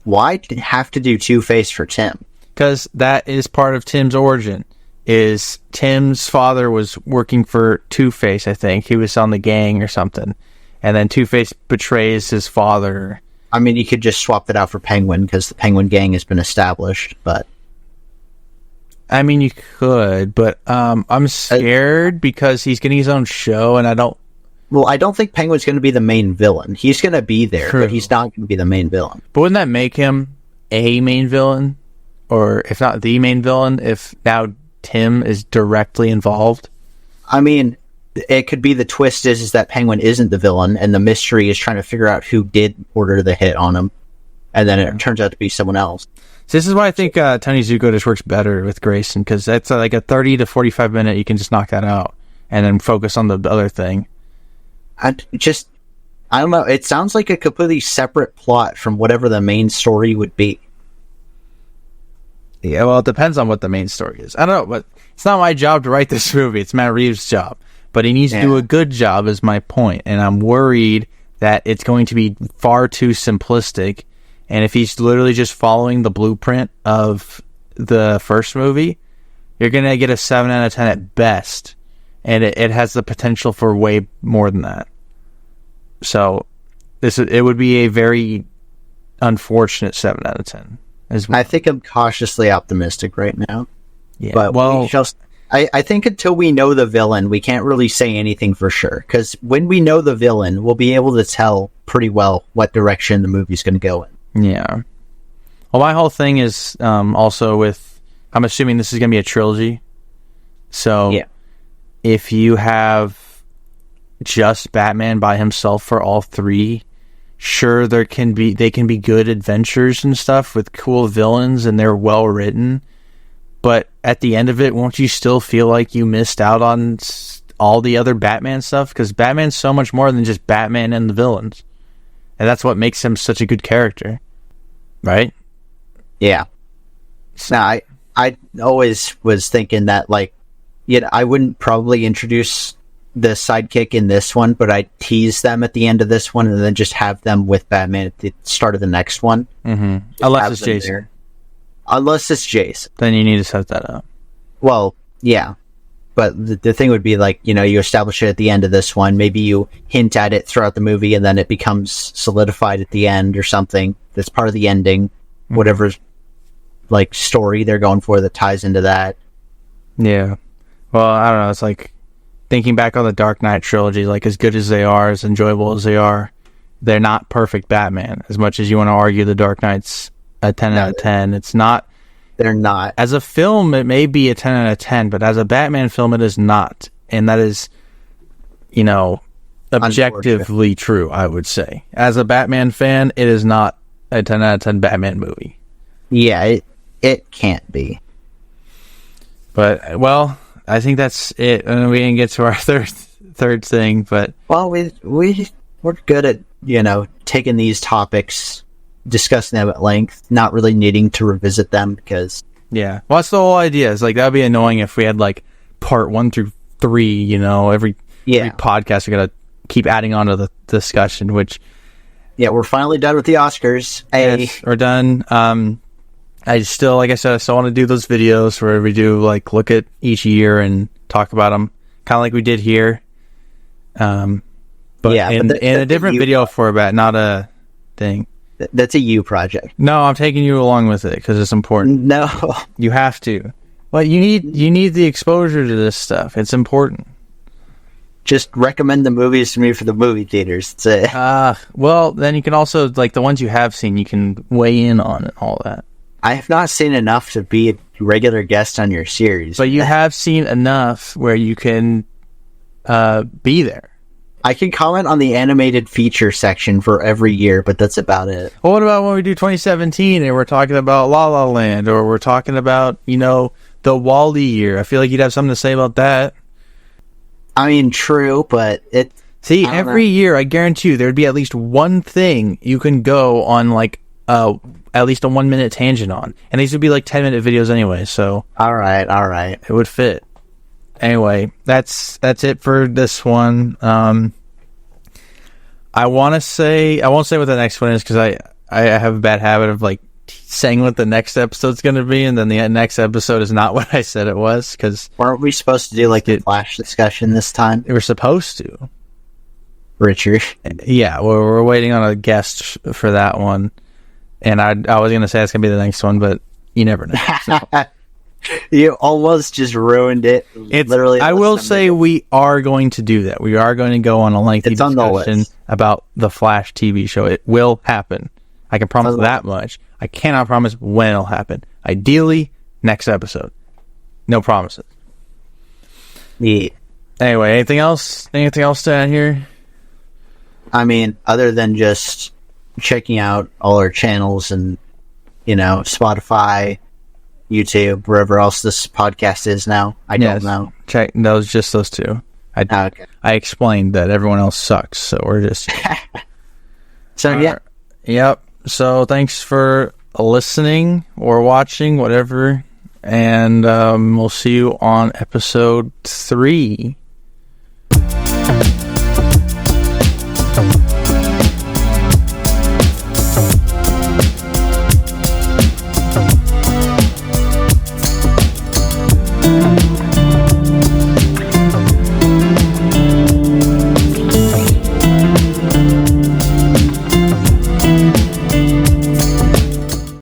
Why have to do Two-Face for Tim? Because that is part of Tim's origin. Is Tim's father was working for Two-Face, I think. He was on the gang or something. And then Two-Face betrays his father. I mean, you could just swap that out for Penguin, because the Penguin gang has been established, but... I mean, you could, but I'm scared because he's getting his own show, and I don't... Well, I don't think Penguin's going to be the main villain. He's going to be there, but he's not going to be the main villain. But wouldn't that make him a main villain? Or if not the main villain, if now Tim is directly involved? I mean... It could be the twist is that Penguin isn't the villain, and the mystery is trying to figure out who did order the hit on him, and then it turns out to be someone else. So this is why I think Tony Zuko just works better with Grayson, because that's like a 30 to 45 minute, you can just knock that out, and then focus on the other thing. I don't know. It sounds like a completely separate plot from whatever the main story would be. Yeah, well, it depends on what the main story is. I don't know, but it's not my job to write this movie. It's Matt Reeves' job. But he needs to do a good job, is my point. And I'm worried that it's going to be far too simplistic. And if he's literally just following the blueprint of the first movie, you're going to get a 7 out of 10 at best. And it has the potential for way more than that. So it would be a very unfortunate 7 out of 10. I think I'm cautiously optimistic right now. Yeah, but well, I think until we know the villain, we can't really say anything for sure. Because when we know the villain, we'll be able to tell pretty well what direction the movie's going to go in. Yeah. Well, my whole thing is also with, I'm assuming this is going to be a trilogy. So if you have just Batman by himself for all three, sure, they can be good adventures and stuff with cool villains and they're well written, but at the end of it, won't you still feel like you missed out on all the other Batman stuff? Because Batman's so much more than just Batman and the villains, and that's what makes him such a good character, right? Yeah. Now, I always was thinking that, like, I wouldn't probably introduce the sidekick in this one, but I tease them at the end of this one and then just have them with Batman at the start of the next one. Mm-hmm. Unless it's Jason. There. Unless it's Jason. Then you need to set that up. Well, yeah. But the thing would be, like, you establish it at the end of this one. Maybe you hint at it throughout the movie and then it becomes solidified at the end or something. That's part of the ending. Mm-hmm. Whatever, like, story they're going for that ties into that. Yeah. Well, I don't know. It's like thinking back on the Dark Knight trilogy, like, as good as they are, as enjoyable as they are, they're not perfect Batman. As much as you want to argue the Dark Knight's a 10 out of 10, it's not. They're not. As a film, it may be a 10 out of 10, but as a Batman film, it is not. And that is, objectively true, I would say. As a Batman fan, it is not a 10 out of 10 Batman movie. Yeah, it can't be. But, well, I think that's it. And we didn't get to our third thing, but well, we're good at taking these topics, discussing them at length, not really needing to revisit them because well, that's the whole idea. It's like that would be annoying if we had like part 1 through 3. Every podcast we gotta keep adding on to the discussion. Which we're finally done with the Oscars. Yes, we're done. I still, like I said, I still want to do those videos where we do, like, look at each year and talk about them, kind of like we did here. But in a different video format, not a thing. That's a you project. No, I'm taking you along with it because it's important. No, you have to. Well, you need the exposure to this stuff. It's important. Just recommend the movies to me for the movie theaters. That's it. Well, then you can also, like, the ones you have seen, you can weigh in on and all that. I have not seen enough to be a regular guest on your series. But you have seen enough where you can be there. I can comment on the animated feature section for every year, but that's about it. Well, what about when we do 2017 and we're talking about La La Land, or we're talking about, the WALL-E year? I feel like you'd have something to say about that. I mean, true, but it... See, every year, I guarantee you, there'd be at least one thing you can go on, like, at least a 1 minute tangent on. And these would be like 10-minute videos anyway, so... All right. It would fit. Anyway, that's it for this one. I won't say what the next one is, because I have a bad habit of, like, saying what the next episode's going to be, and then the next episode is not what I said it was, because... Weren't we supposed to do, like, a Flash discussion this time? We were supposed to. Richard. Yeah, we're waiting on a guest for that one. And I was going to say it's going to be the next one, but you never know. So. You almost just ruined it. Literally. I will say we are going to do that. We are going to go on a lengthy discussion about the Flash TV show. It will happen. I can promise that much. I cannot promise when it'll happen. Ideally, next episode. No promises. Yeah. Anyway, anything else? Anything else to add here? I mean, other than just checking out all our channels and, Spotify, YouTube, wherever else this podcast is now. I don't know. Check just those two. Okay. I explained that everyone else sucks, so we're just... So, yeah. Yep. So thanks for listening or watching, whatever. And we'll see you on episode 3.